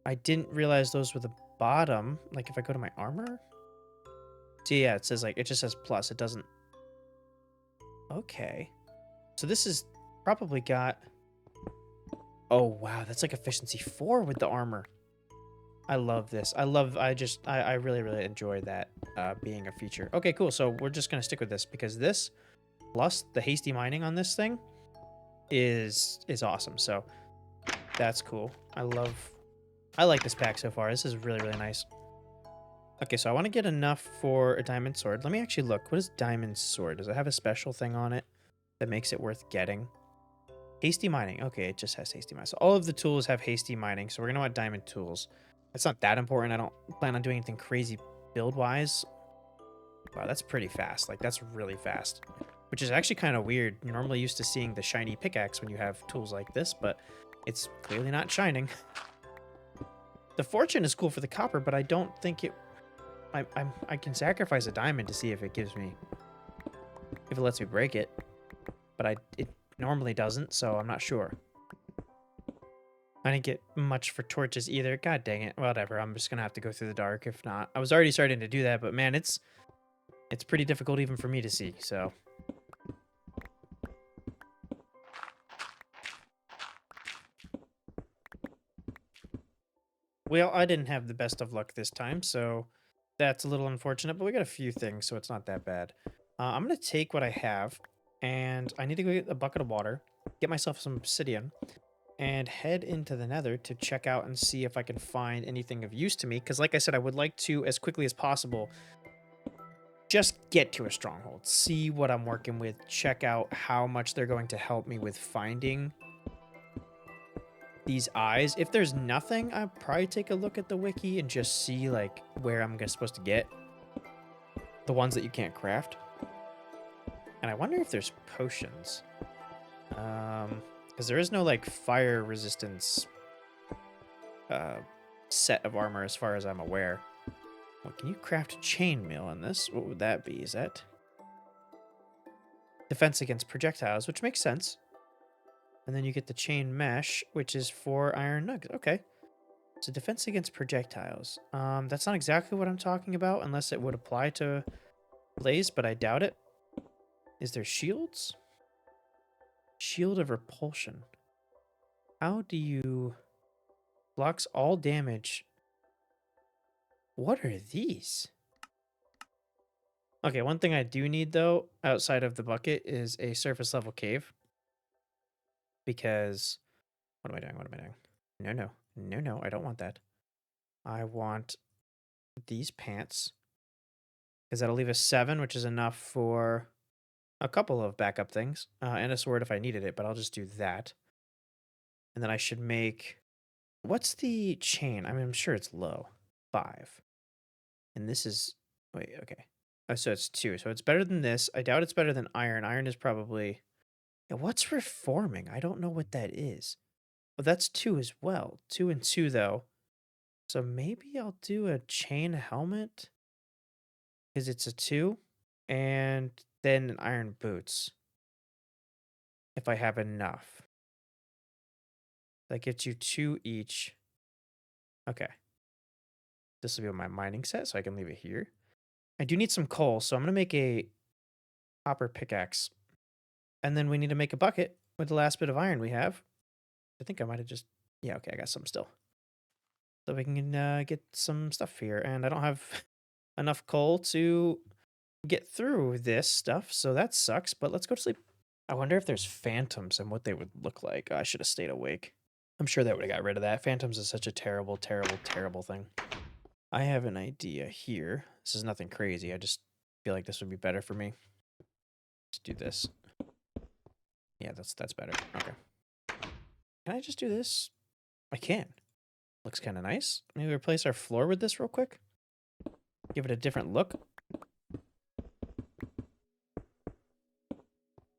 I didn't realize those were the bottom. Like if I go to my armor. See, yeah, it says like, it just says plus. It doesn't. Okay. So this is probably got. Oh, wow. That's like efficiency 4 with the armor. I love this. I really, really enjoy that being a feature. Okay, cool. So we're just going to stick with this because this plus the hasty mining on this thing is awesome. So that's cool. I like this pack so far. This is really, really nice. Okay, so I want to get enough for a diamond sword. Let me actually look. What is diamond sword? Does it have a special thing on it that makes it worth getting? Hasty mining. Okay, it just has hasty mining. So all of the tools have hasty mining. So we're going to want diamond tools. It's not that important. I don't plan on doing anything crazy build-wise. Wow, that's pretty fast. Like, that's really fast. Which is actually kind of weird. You're normally used to seeing the shiny pickaxe when you have tools like this, but it's clearly not shining. The fortune is cool for the copper, but I don't think it... I can sacrifice a diamond to see if it gives me... if it lets me break it. But it normally doesn't, so I'm not sure. I didn't get much for torches either. God dang it. Whatever. I'm just going to have to go through the dark if not. I was already starting to do that, but man, it's pretty difficult even for me to see, so. Well, I didn't have the best of luck this time, so that's a little unfortunate, but we got a few things, so it's not that bad. I'm going to take what I have, and I need to go get a bucket of water, get myself some obsidian, and head into the Nether to check out and see if I can find anything of use to me. Because like I said, I would like to, as quickly as possible, just get to a stronghold, see what I'm working with, check out how much they're going to help me with finding these If there's nothing, I'll probably take a look at the wiki and just see like where I'm supposed to get. the ones that you can't craft. And I wonder if there's potions. Because there is no like fire resistance set of armor as far as I'm aware. Well, can you craft chainmail in this? What would that be? Is that defense against projectiles, which makes sense. And then you get the chain mesh, which is for iron nuggets. Okay. So defense against projectiles. That's not exactly what I'm talking about, unless it would apply to blaze, but I doubt it. Is there shields? Shield of repulsion. How do you... Blocks all damage. What are these? Okay, one thing I do need, though, outside of the bucket, is a surface level cave. Because... What am I doing? What am I doing? No, no. No, no, I don't want that. I want these pants. Because that'll leave us 7, which is enough for a couple of backup things. And a sword if I needed it, but I'll just do that. And then I should make... What's the chain? I mean, I'm sure it's low. 5. And this is... Wait, okay. Oh, so it's 2. So it's better than this. I doubt it's better than iron. Iron is probably... Yeah, what's reforming? I don't know what that is. But that's 2 as well. 2 and 2, though. So maybe I'll do a chain helmet. Because it's a 2. And then iron boots. If I have enough. That gets you 2 each. Okay. This will be my mining set, so I can leave it here. I do need some coal, so I'm going to make a copper pickaxe. And then we need to make a bucket with the last bit of iron we have. I think I might have just... Yeah, okay, I got some still. So we can get some stuff here. And I don't have enough coal to get through this stuff, so that sucks. But let's go to sleep. I wonder if there's phantoms and what they would look like. I should have stayed awake. I'm sure that would have got rid of that. Phantoms is such a terrible, terrible, terrible thing. I have an idea here. This is nothing crazy. I just feel like this would be better for me. Let's do this. Yeah, that's better. Okay. Can I just do this? I can. Looks kind of nice. Maybe replace our floor with this real quick. Give it a different look.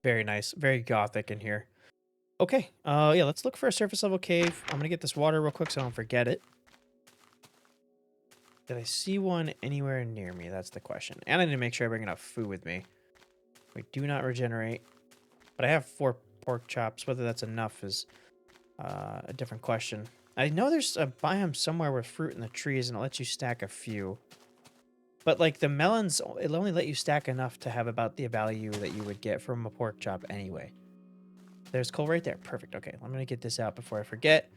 Very nice. Very gothic in here. Okay. Yeah, let's look for a surface level cave. I'm going to get this water real quick so I don't forget it. Did I see one anywhere near me? That's the question. And I need to make sure I bring enough food with me. We do not regenerate. But I have 4 pork chops. Whether that's enough is a different question. I know there's a biome somewhere with fruit in the trees and it lets you stack a few. But like the melons, it'll only let you stack enough to have about the value that you would get from a pork chop anyway. There's coal right there. Perfect. Okay, I'm going to get this out before I forget.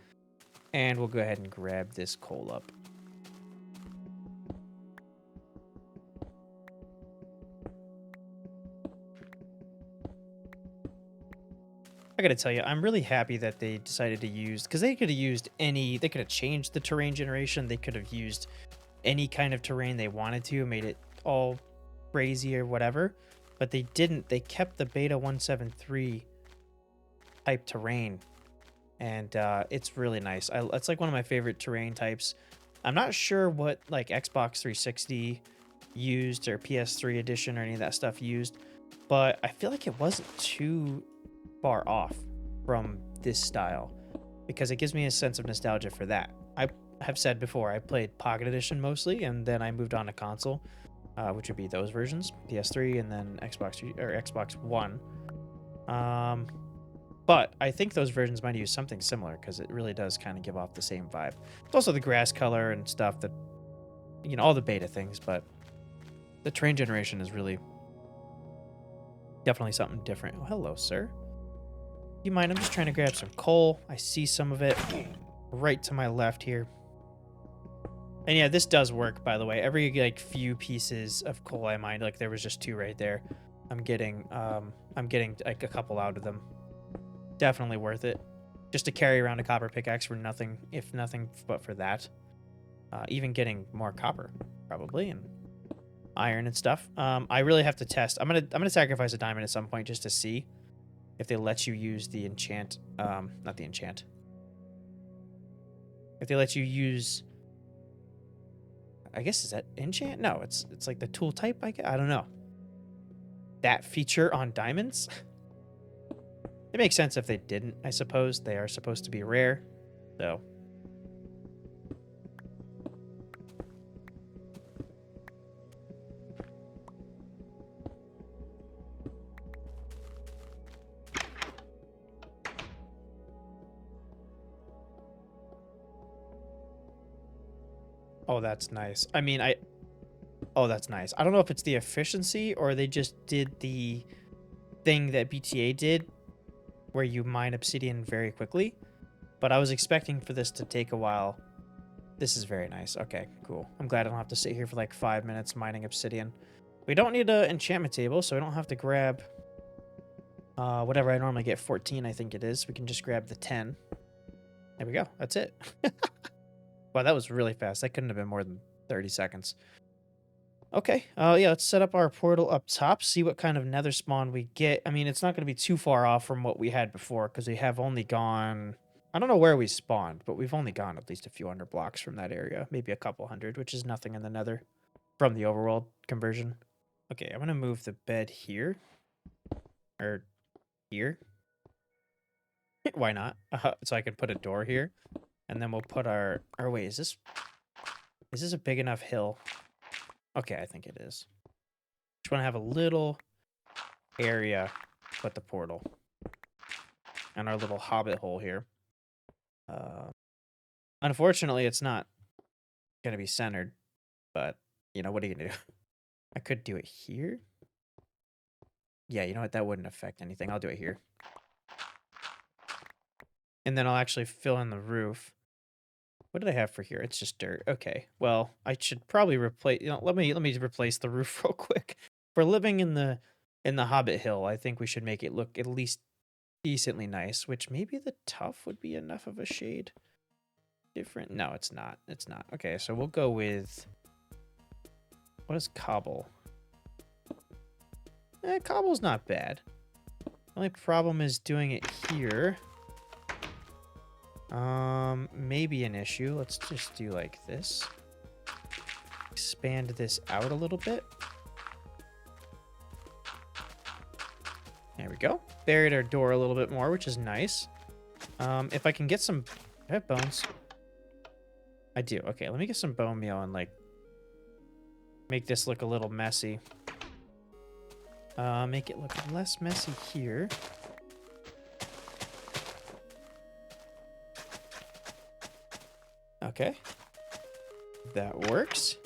And we'll go ahead and grab this coal up. I gotta tell you, I'm really happy that they decided to use, because they could have used any, they could have changed the terrain generation. They could have used any kind of terrain they wanted to, made it all crazy or whatever. But they didn't. They kept the beta 173 type terrain. And it's really nice. It's like one of my favorite terrain types. I'm not sure what like Xbox 360 used or PS3 edition or any of that stuff used. But I feel like it wasn't too far off from this style because it gives me a sense of nostalgia for that. I have said before I played Pocket Edition mostly, and then I moved on to console, which would be those versions, PS3 and then Xbox One. But I think those versions might use something similar because it really does kind of give off the same vibe. It's also the grass color and stuff that, you know, all the beta things, but the terrain generation is really definitely something different. Oh, hello, sir. You mind? I'm just trying to grab some coal. I see some of it right to my left here. And yeah, this does work, by the way. Every like few pieces of coal I mined, like there was just 2 right there. I'm getting like a couple out of them. Definitely worth it. Just to carry around a copper pickaxe for nothing, if nothing but for that. Even getting more copper, probably, and iron and stuff. I really have to test. I'm gonna sacrifice a diamond at some point just to see if they let you use the enchant, not the enchant. If they let you use I guess, is that enchant? No, it's like the tool type, I don't know. That feature on diamonds? It makes sense if they didn't, I suppose. They are supposed to be rare, so. Oh, that's nice. I mean, oh, that's nice. I don't know if it's the efficiency or they just did the thing that BTA did where you mine obsidian very quickly, but I was expecting for this to take a while. This is very nice. Okay, cool. I'm glad I don't have to sit here for like 5 minutes mining obsidian. We don't need an enchantment table, so we don't have to grab whatever I normally get, 14 I think it is. We can just grab the 10. There we go. That's it. Wow, that was really fast. That couldn't have been more than 30 seconds. Okay, yeah, let's set up our portal up top, see what kind of nether spawn we get. I mean, it's not going to be too far off from what we had before, because we have only gone... I don't know where we spawned, but we've only gone at least a few hundred blocks from that area. Maybe a couple hundred, which is nothing in the nether from the overworld conversion. Okay, I'm going to move the bed here. Or here. Why not? So I can put a door here. And then we'll put our... Or wait, is this a big enough hill? Okay, I think it is. Just want to have a little area to put the portal. And our little hobbit hole here. Unfortunately, it's not going to be centered. But, you know, what are you going to do? I could do it here. Yeah, you know what? That wouldn't affect anything. I'll do it here. And then I'll actually fill in the roof. What did I have for here? It's just dirt. Okay. Well, I should probably replace... You know, let me replace the roof real quick. If we're living in the Hobbit Hill, I think we should make it look at least decently nice, which maybe the tuff would be enough of a shade. Different? No, it's not. It's not. Okay, so we'll go with... What is cobble? Cobble's not bad. The only problem is doing it here. Maybe an issue. Let's just do like this. Expand this out a little bit. There we go. Buried our door a little bit more, which is nice. If I can get some... I have bones. I do. Okay, let me get some bone meal and, like, make this look a little messy. Make it look less messy here. Okay. That works.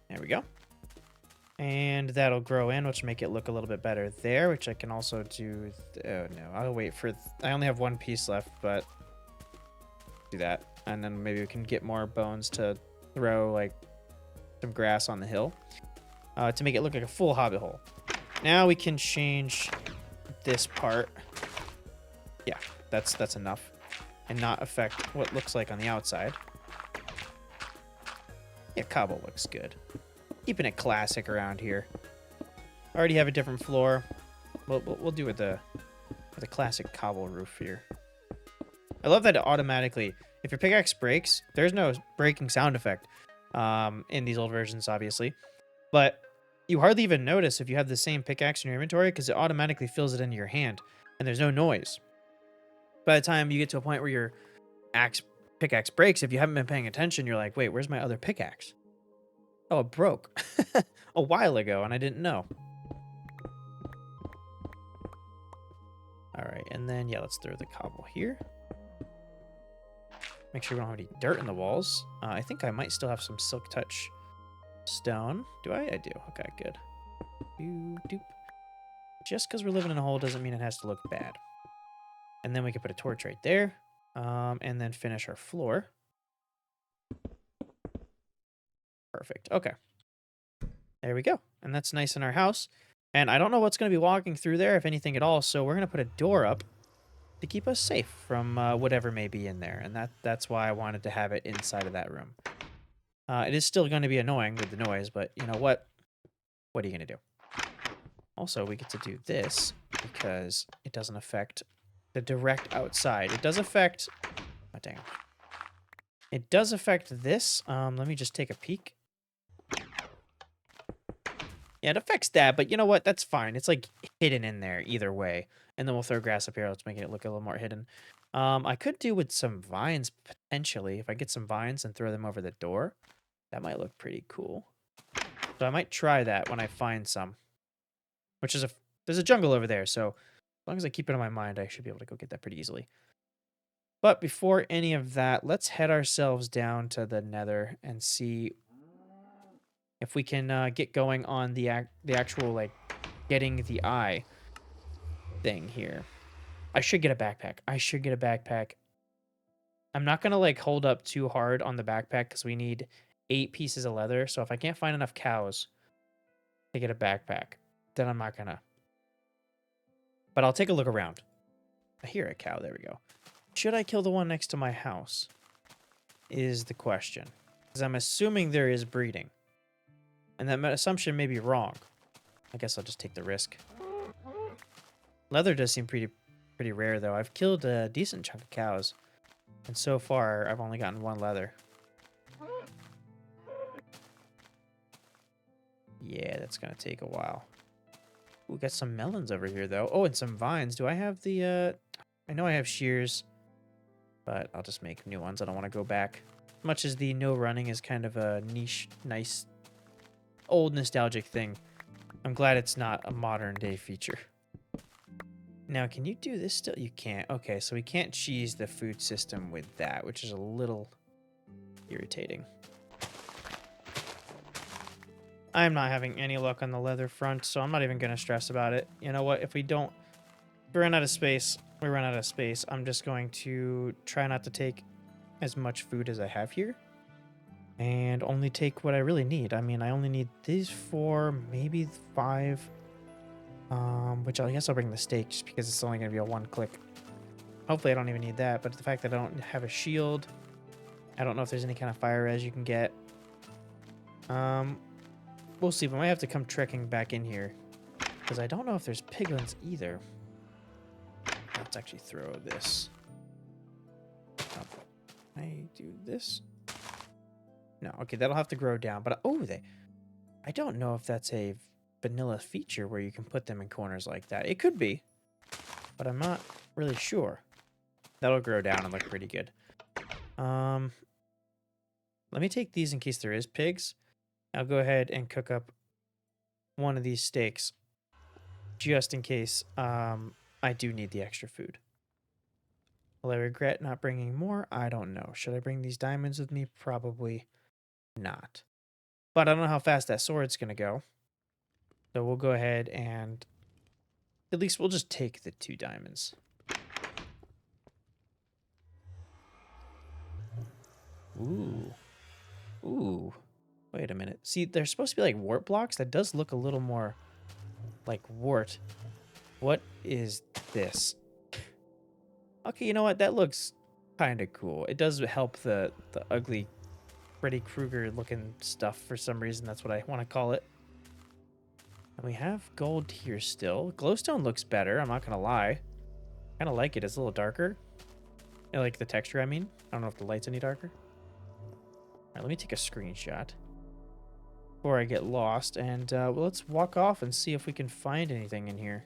There we go. And that'll grow in, which will make it look a little bit better there, which I can also do... Oh, no. I'll wait for... I only have one piece left, but... Do that. And then maybe we can get more bones to throw, like, some grass on the hill. To make it look like a full hobbit hole. Now we can change this part. Yeah, that's enough. And not affect what looks like on the outside. Yeah, cobble looks good. Keeping it classic around here. Already have a different floor. We'll do with the classic cobble roof here. I love that it automatically, if your pickaxe breaks, there's no breaking sound effect in these old versions, obviously. But you hardly even notice if you have the same pickaxe in your inventory because it automatically fills it into your hand and there's no noise. By the time you get to a point where your pickaxe breaks, if you haven't been paying attention, you're like, wait, where's my other pickaxe? Oh, it broke a while ago, and I didn't know. All right, and then, yeah, let's throw the cobble here. Make sure we don't have any dirt in the walls. I think I might still have some silk touch stone. Do I? I do. Okay, good. Doop. Just because we're living in a hole doesn't mean it has to look bad. And then we can put a torch right there. And then finish our floor. Perfect. Okay. There we go. And that's nice in our house. And I don't know what's going to be walking through there, if anything at all. So we're going to put a door up to keep us safe from whatever may be in there. And that's why I wanted to have it inside of that room. It is still going to be annoying with the noise, but you know what? What are you going to do? Also, we get to do this because it doesn't affect the direct outside. It does affect... damn. It does affect this. Let me just take a peek. Yeah, it affects that, but you know what? That's fine. It's like hidden in there either way. And then we'll throw grass up here. Let's make it look a little more hidden. I could do with some vines potentially. If I get some vines and throw them over the door, that might look pretty cool. So I might try that when I find some. Which is there's a jungle over there, so as long as I keep it in my mind, I should be able to go get that pretty easily. But before any of that, let's head ourselves down to the Nether and see if we can get going on the actual like getting the eye thing here. I should get a backpack. I should get a backpack. I'm not gonna like hold up too hard on the backpack because we need 8 pieces of leather. So if I can't find enough cows to get a backpack, then I'm not gonna. But I'll take a look around. I hear a cow. There we go. Should I kill the one next to my house? Is the question. Because I'm assuming there is breeding. And that assumption may be wrong. I guess I'll just take the risk. Leather does seem pretty rare, though. I've killed a decent chunk of cows. And so far, I've only gotten 1 leather. Yeah, that's going to take a while. We got some melons over here, though. Oh, and some vines. Do I have the... I know I have shears, but I'll just make new ones. I don't want to go back. Much as the no running is kind of a niche, nice, old nostalgic thing, I'm glad it's not a modern day feature. Now, can you do this still? You can't. Okay, so we can't cheese the food system with that, which is a little irritating. I'm not having any luck on the leather front, so I'm not even going to stress about it. You know what? If we run out of space, we run out of space. I'm just going to try not to take as much food as I have here and only take what I really need. I mean, I only need these 4, maybe 5, which I guess I'll bring the steak just because it's only going to be a 1-click. Hopefully I don't even need that, but the fact that I don't have a shield, I don't know if there's any kind of fire res you can get. We'll see. We might have to come trekking back in here because I don't know if there's piglins either. Let's actually throw this. I do this. No, okay, that'll have to grow down. But I don't know if that's a vanilla feature where you can put them in corners like that. It could be, but I'm not really sure. That'll grow down and look pretty good. Let me take these in case there is pigs. I'll go ahead and cook up one of these steaks just in case I do need the extra food. Will I regret not bringing more? I don't know. Should I bring these diamonds with me? Probably not. But I don't know how fast that sword's going to go. So we'll go ahead and at least we'll just take the 2 diamonds. Ooh. Ooh. Wait a minute. See, there's supposed to be like wart blocks. That does look a little more like wart. What is this? Okay, you know what? That looks kind of cool. It does help the ugly Freddy Krueger looking stuff for some reason. That's what I want to call it. And we have gold here still. Glowstone looks better. I'm not going to lie. Kind of like it. It's a little darker. I like the texture, I mean. I don't know if the light's any darker. All right, let me take a screenshot before I get lost. And well, let's walk off and see if we can find anything in here.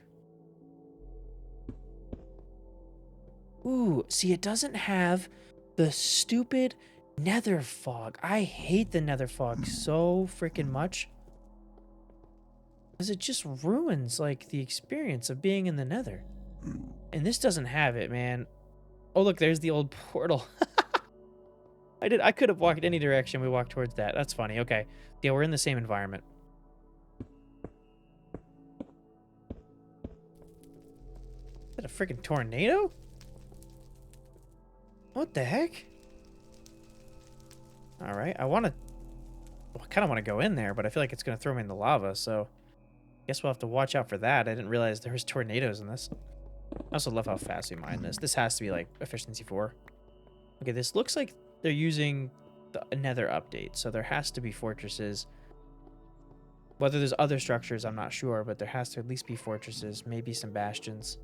Ooh, see, it doesn't have the stupid nether fog. I hate the nether fog so freaking much. Because it just ruins, like, the experience of being in the nether. And this doesn't have it, man. Oh, look, there's the old portal. I could have walked any direction. We walked towards that. That's funny. Okay. Yeah, we're in the same environment. Is that a freaking tornado? What the heck? All right. I kind of want to go in there, but I feel like it's going to throw me in the lava, so I guess we'll have to watch out for that. I didn't realize there was tornadoes in this. I also love how fast we mine this. This has to be like efficiency 4. Okay, this looks like they're using the Nether update, so there has to be fortresses. Whether there's other structures, I'm not sure, but there has to at least be fortresses, maybe some bastions.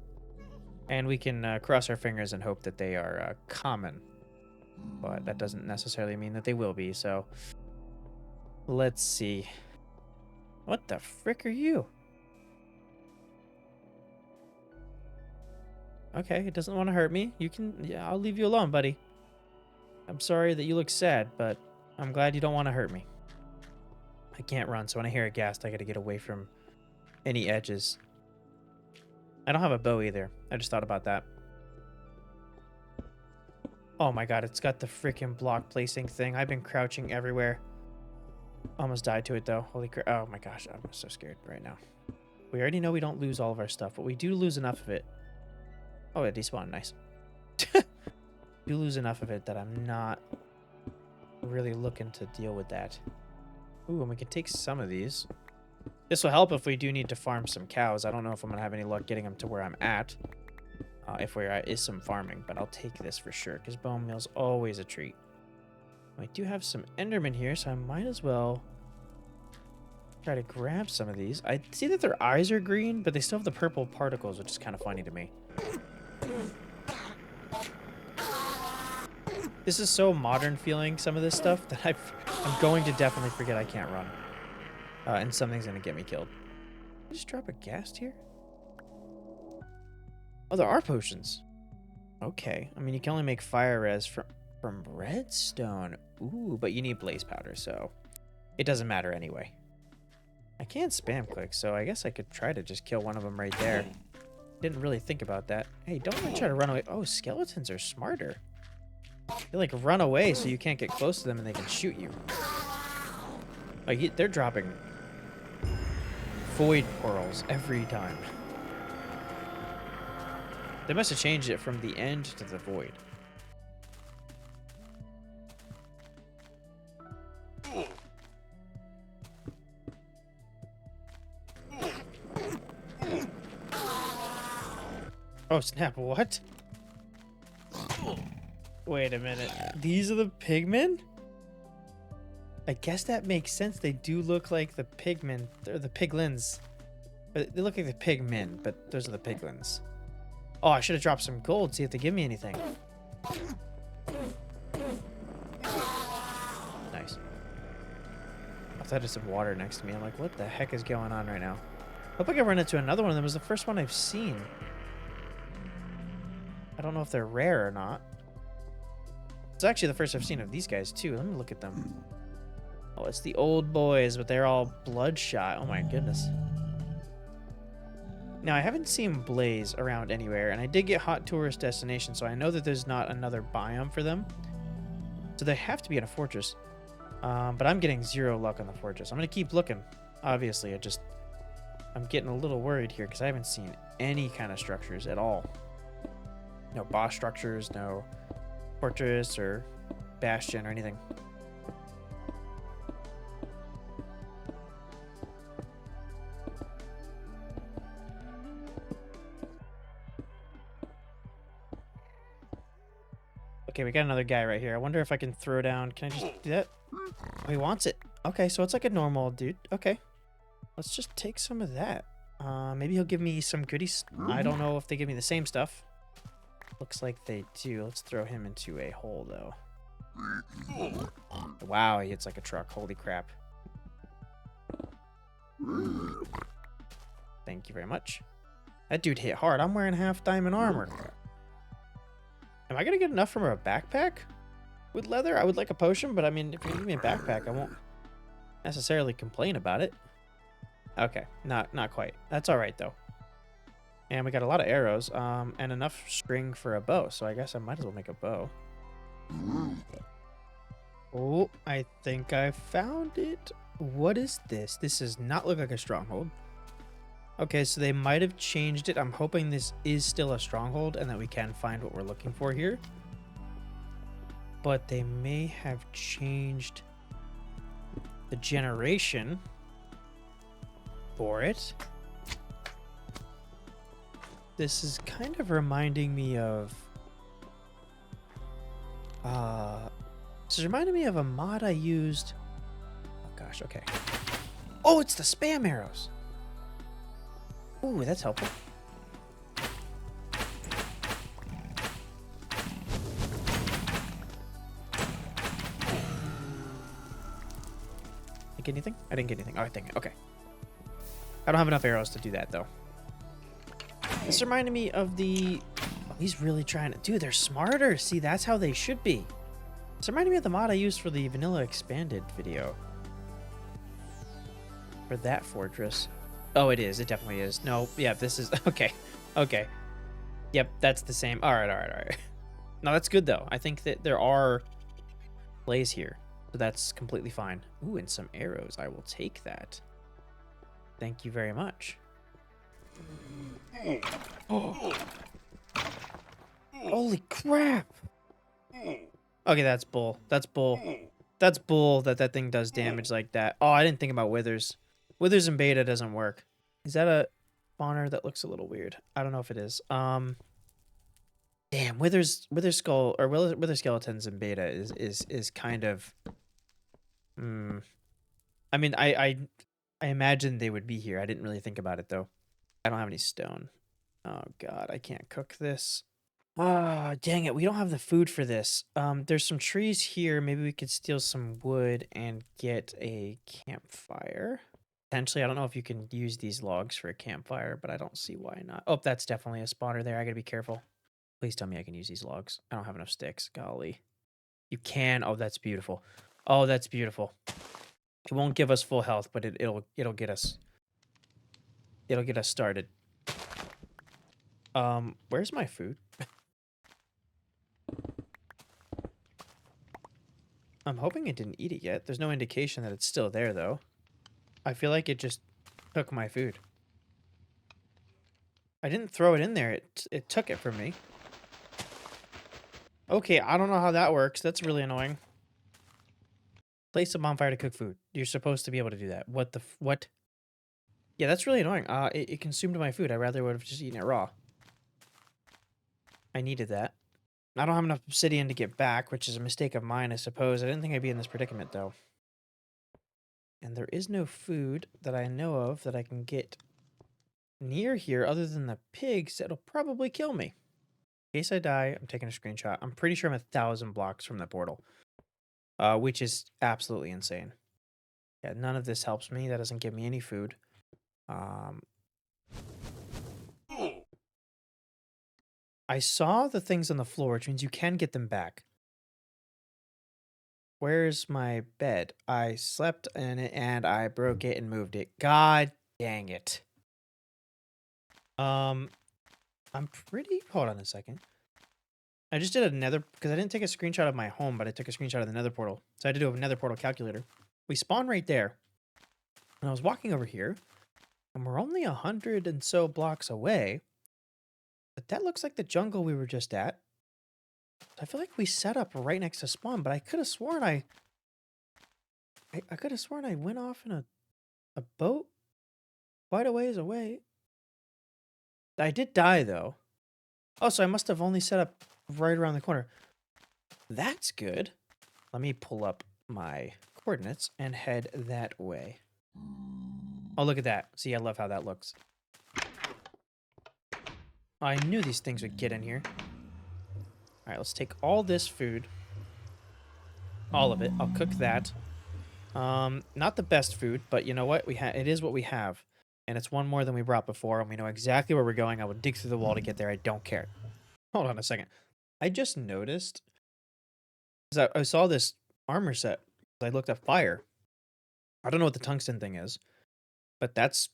And we can cross our fingers and hope that they are common. but that doesn't necessarily mean that they will be, so let's see. What the frick are you? Okay, it doesn't want to hurt me. You can, yeah, I'll leave you alone, buddy. I'm sorry that you look sad, but I'm glad you don't want to hurt me. I can't run, so when I hear a ghast, I gotta get away from any edges. I don't have a bow either. I just thought about that. Oh my god, it's got the freaking block placing thing. I've been crouching everywhere. Almost died to it though. Holy crap. Oh my gosh, I'm so scared right now. We already know we don't lose all of our stuff, but we do lose enough of it. Oh, it despawned. Nice. Do lose enough of it that I'm not really looking to deal with that. Ooh, and we can take some of these. This will help if we do need to farm some cows. I don't know if I'm going to have any luck getting them to where I'm at. If there is some farming, but I'll take this for sure, because bone meal's always a treat. I do have some endermen here, so I might as well try to grab some of these. I see that their eyes are green, but they still have the purple particles, which is kind of funny to me. This is so modern feeling, some of this stuff, that I'm going to definitely forget I can't run. And something's going to get me killed. Did I just drop a ghast here? Oh, there are potions. Okay. I mean, you can only make fire res from redstone. Ooh, but you need blaze powder, so it doesn't matter anyway. I can't spam click, so I guess I could try to just kill one of them right there. Didn't really think about that. Hey, don't really try to run away. Oh, skeletons are smarter. They like run away so you can't get close to them and they can shoot you. Like they're dropping void pearls every time. They must have changed it from the end to the void. Oh snap, what? Wait a minute. These are the pigmen? I guess that makes sense. They do look like the pigmen. They're the piglins. But they look like the pigmen, but those are the piglins. Oh, I should have dropped some gold, see if they give me anything. Nice. I thought there's some water next to me. I'm like, what the heck is going on right now? Hope I can run into another one of them. It was the first one I've seen. I don't know if they're rare or not. It's actually the first I've seen of these guys too. Let me look at them. Oh, it's the old boys, but they're all bloodshot. Oh my goodness. Now, I haven't seen Blaze around anywhere, and I did get Hot Tourist Destination, so I know that there's not another biome for them. So they have to be in a fortress. But I'm getting zero luck on the fortress. I'm going to keep looking. Obviously, I'm getting a little worried here because I haven't seen any kind of structures at all. No boss structures, no fortress or bastion or anything. Okay, we got another guy right here. I wonder if I can throw down. Can I just do that? Oh, he wants it. Okay, so it's like a normal dude. Okay. Let's just take some of that. Maybe he'll give me some goodies. I don't know if they give me the same stuff. Looks like they do. Let's throw him into a hole, though. Wow, he hits like a truck. Holy crap. Thank you very much. That dude hit hard. I'm wearing half diamond armor. Am I going to get enough from a backpack with leather? I would like a potion, but I mean, if you give me a backpack, I won't necessarily complain about it. Okay, not quite. That's all right, though. And we got a lot of arrows and enough string for a bow, so I guess I might as well make a bow. Oh, I think I found it. What is this? This does not look like a stronghold. Okay, so they might have changed it. I'm hoping this is still a stronghold and that we can find what we're looking for here. But they may have changed the generation for it. This is kind of reminding me of... this is reminding me of a mod I used... Oh gosh, okay. Oh, it's the spam arrows! Ooh, that's helpful. get anything? I didn't get anything. Oh, dang it. Okay. I don't have enough arrows to do that, though. This reminded me of the... Oh, he's really trying to... Dude, they're smarter. See, that's how they should be. This reminded me of the mod I used for the vanilla expanded video. For that fortress. Oh, it is. It definitely is. No, yeah, this is... Okay. Okay. Yep, that's the same. All right, all right, all right. No, that's good, though. I think that there are plays here. So that's completely fine. Ooh, and some arrows. I will take that. Thank you very much. Oh. Holy crap! Okay, that's bull. That's bull. That's bull that that thing does damage like that. Oh, I didn't think about withers. Withers in beta doesn't work. Is that a spawner that looks a little weird? I don't know if it is. Damn, wither skull or wither skeletons in beta is kind of. I mean, I imagined they would be here. I didn't really think about it though. I don't have any stone. Oh god, I can't cook this. Ah, dang it. We don't have the food for this. There's some trees here. Maybe we could steal some wood and get a campfire. Potentially, I don't know if you can use these logs for a campfire, but I don't see why not. Oh, that's definitely a spawner there. I gotta be careful. Please tell me I can use these logs. I don't have enough sticks. Golly. You can. Oh, that's beautiful. Oh, that's beautiful. It won't give us full health, but it'll get us. It'll get us started. Where's my food? I'm hoping it didn't eat it yet. There's no indication that it's still there, though. I feel like it just took my food. I didn't throw it in there. It took it from me. Okay, I don't know how that works. That's really annoying. Place a bonfire to cook food. You're supposed to be able to do that. What the... What? Yeah, that's really annoying. It consumed my food. I rather would have just eaten it raw. I needed that. I don't have enough obsidian to get back, which is a mistake of mine, I suppose. I didn't think I'd be in this predicament, though. And there is no food that I know of that I can get near here other than the pigs that'll probably kill me. In case I die, I'm taking a screenshot. I'm pretty sure I'm 1,000 blocks from the portal, which is absolutely insane. Yeah, none of this helps me. That doesn't give me any food. I saw the things on the floor, which means you can get them back. Where's my bed? I slept in it and I broke it and moved it. God dang it. I'm pretty... Hold on a second. I just did a nether... Because I didn't take a screenshot of my home, but I took a screenshot of the nether portal. So I had to do a nether portal calculator. We spawned right there. And I was walking over here. And we're only 100 and so blocks away. But that looks like the jungle we were just at. I feel like we set up right next to spawn, but I could have sworn I could have sworn I went off in a boat quite a ways away. I did die, though. Oh, so I must have only set up right around the corner. That's good. Let me pull up my coordinates and head that way. Oh, look at that. See, I love how that looks. I knew these things would get in here. All right, let's take all this food. All of it. I'll cook that. Not the best food, but you know what? It is what we have. And it's one more than we brought before, and we know exactly where we're going. I will dig through the wall to get there. I don't care. Hold on a second. I just noticed... I saw this armor set. I looked at fire. I don't know what the tungsten thing is, but that's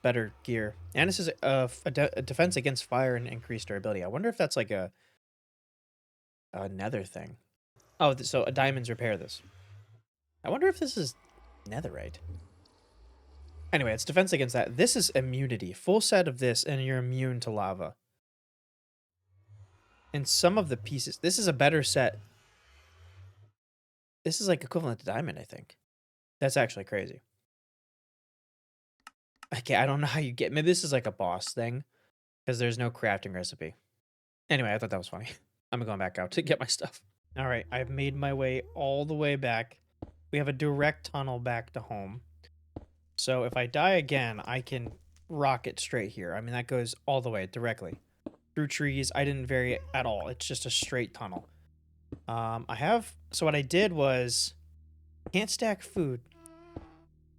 better gear. And this is a defense against fire and increased durability. I wonder if that's like a nether thing. Oh, so diamonds repair this. I wonder if this is netherite. Anyway, it's defense against that. This is immunity. Full set of this, and you're immune to lava. And some of the pieces... This is a better set. This is like equivalent to diamond, I think. That's actually crazy. Okay, I don't know how you get... Maybe this is like a boss thing. Because there's no crafting recipe. Anyway, I thought that was funny. I'm going back out to get my stuff. All right, I've made my way all the way back. We have a direct tunnel back to home. So if I die again, I can rocket straight here. I mean, that goes all the way directly. Through trees, I didn't vary it at all. It's just a straight tunnel. So what I did was... Can't stack food.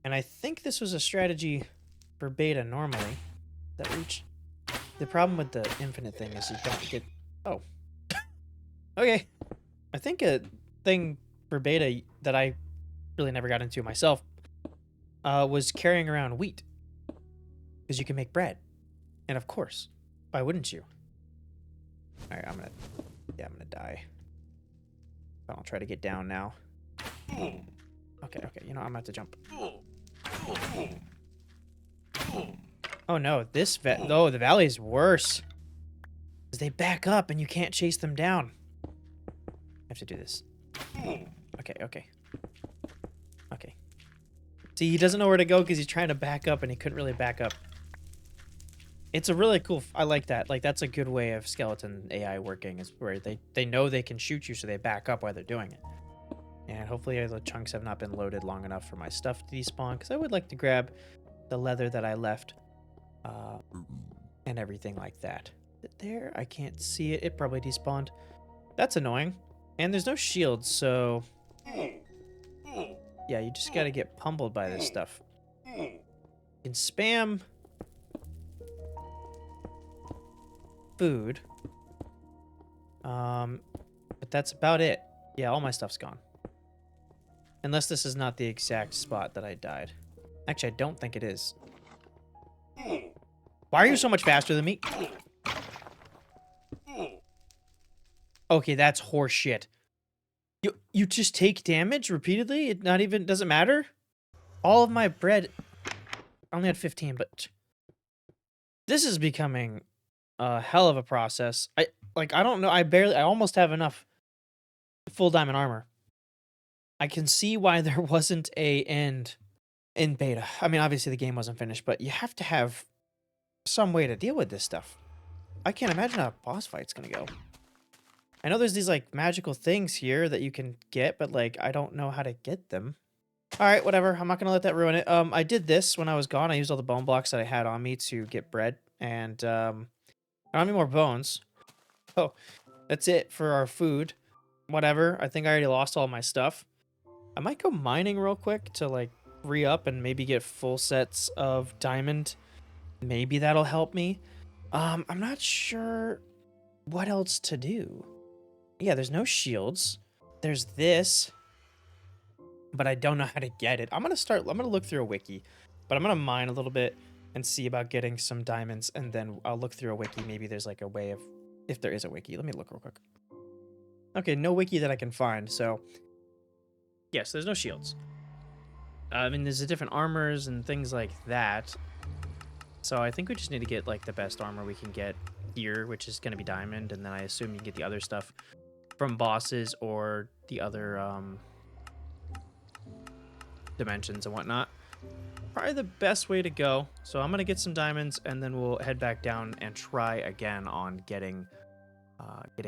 And I think this was a strategy for beta normally. That reach. The problem with the infinite thing is you don't get... Oh. Okay. I think a thing for beta that I really never got into myself was carrying around wheat. Because you can make bread. And of course, why wouldn't you? Alright, I'm gonna die. I'll try to get down now. Okay, you know, I'm gonna have to jump. Oh no, the valley is worse. Because they back up and you can't chase them down. I have to do this. Okay. See, he doesn't know where to go because he's trying to back up and he couldn't really back up. It's a really cool... I like that. Like, that's a good way of skeleton AI working, is where they know they can shoot you, so they back up while they're doing it. And hopefully the chunks have not been loaded long enough for my stuff to despawn, because I would like to grab the leather that I left and everything like that. Is it there? I can't see it. It probably despawned. That's annoying. And there's no shields, so... Yeah, you just gotta get pummeled by this stuff. You can spam... food. But that's about it. Yeah, all my stuff's gone. Unless this is not the exact spot that I died. Actually, I don't think it is. Why are you so much faster than me? Okay, that's horseshit. You just take damage repeatedly? It not even doesn't matter? All of my bread... I only had 15, but... This is becoming a hell of a process. I don't know. I almost have enough full diamond armor. I can see why there wasn't a end in beta. I mean, obviously the game wasn't finished, but you have to have some way to deal with this stuff. I can't imagine how a boss fight's gonna go. I know there's these like magical things here that you can get, but like I don't know how to get them. All right, whatever. I'm not gonna let that ruin it. I did this when I was gone. I used all the bone blocks that I had on me to get bread, and I don't have any more bones. Oh, that's it for our food. Whatever. I think I already lost all my stuff. I might go mining real quick to like re-up and maybe get full sets of diamond. Maybe that'll help me. I'm not sure what else to do. Yeah, there's no shields. There's this, but I don't know how to get it. I'm gonna look through a wiki, but I'm gonna mine a little bit and see about getting some diamonds, and then I'll look through a wiki. Maybe there's like a way of, if there is a wiki. Let me look real quick. Okay, no wiki that I can find, so yes, there's no shields. I mean, there's different armors and things like that. So I think we just need to get like the best armor we can get here, which is going to be diamond, and then I assume you can get the other stuff from bosses or the other dimensions and whatnot. Probably the best way to go. So I'm going to get some diamonds, and then we'll head back down and try again on getting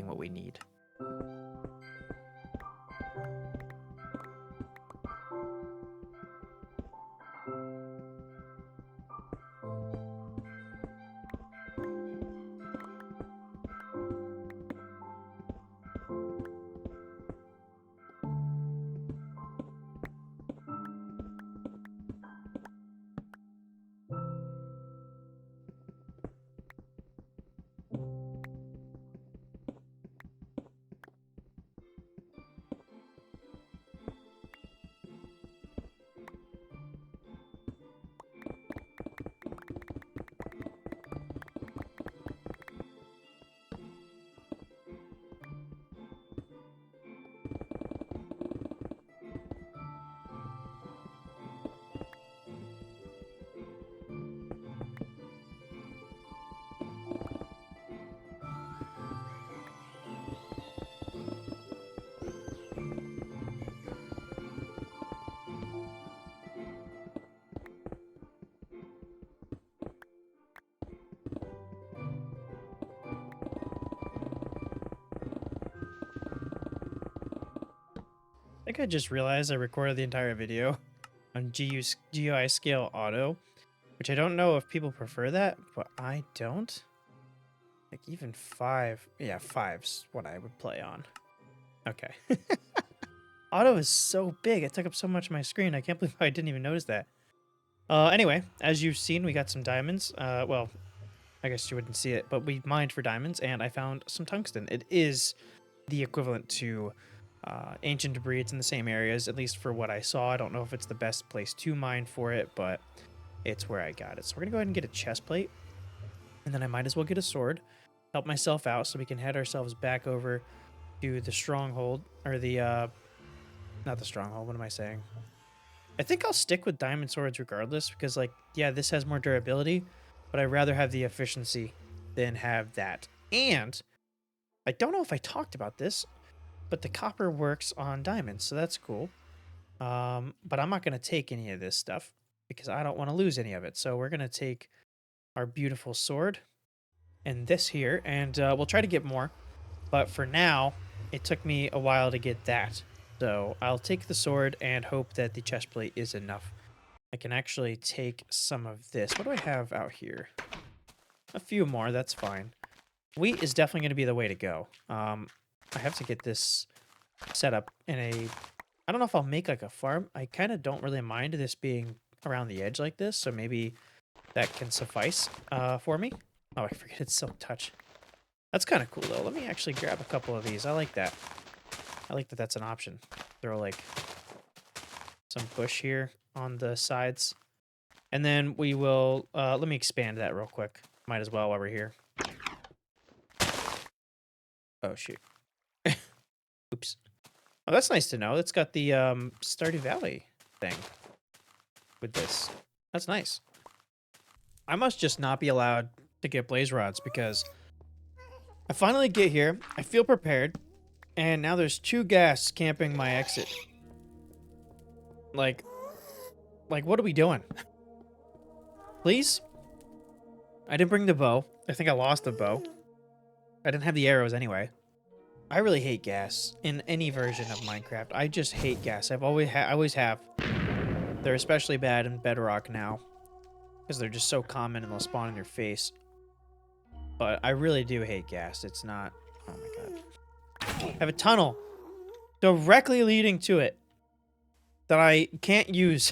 what we need. I think I just realized I recorded the entire video on GUI scale auto, which I don't know if people prefer that, but I don't. Like even 5, yeah, 5's what I would play on. Okay. Auto is so big, it took up so much of my screen. I can't believe I didn't even notice that. Anyway, as you've seen, we got some diamonds. Well, I guess you wouldn't see it, but we mined for diamonds, and I found some tungsten. It is the equivalent to ancient debris. It's in the same areas, at least for what I saw. I don't know if it's the best place to mine for it, but it's where I got it. So we're going to go ahead and get a chest plate, and then I might as well get a sword, help myself out so we can head ourselves back over to the stronghold, or the, not the stronghold, what am I saying? I think I'll stick with diamond swords regardless, because, like, yeah, this has more durability, but I'd rather have the efficiency than have that. And I don't know if I talked about this, but the copper works on diamonds, so that's cool. But I'm not going to take any of this stuff because I don't want to lose any of it. So we're going to take our beautiful sword and this here, and we'll try to get more. But for now, it took me a while to get that. So I'll take the sword and hope that the chest plate is enough. I can actually take some of this. What do I have out here? A few more, that's fine. Wheat is definitely going to be the way to go. I have to get this set up in a... I don't know if I'll make like a farm. I kind of don't really mind this being around the edge like this, so maybe that can suffice for me. Oh, I forget it's silk touch. That's kind of cool, though. Let me actually grab a couple of these. I like that. I like that that's an option. Throw like some bush here on the sides. And then we will... let me expand that real quick. Might as well while we're here. Oh, shoot. Oops. Oh, that's nice to know. It's got the Stardew Valley thing with this. That's nice. I must just not be allowed to get blaze rods because I finally get here. I feel prepared. And now there's 2 ghasts camping my exit. Like, what are we doing? Please? I didn't bring the bow. I think I lost the bow. I didn't have the arrows anyway. I really hate gas in any version of Minecraft. I just hate gas. I always have. They're especially bad in Bedrock now because they're just so common and they'll spawn in your face. But I really do hate gas. It's not... Oh my god. I have a tunnel directly leading to it that I can't use.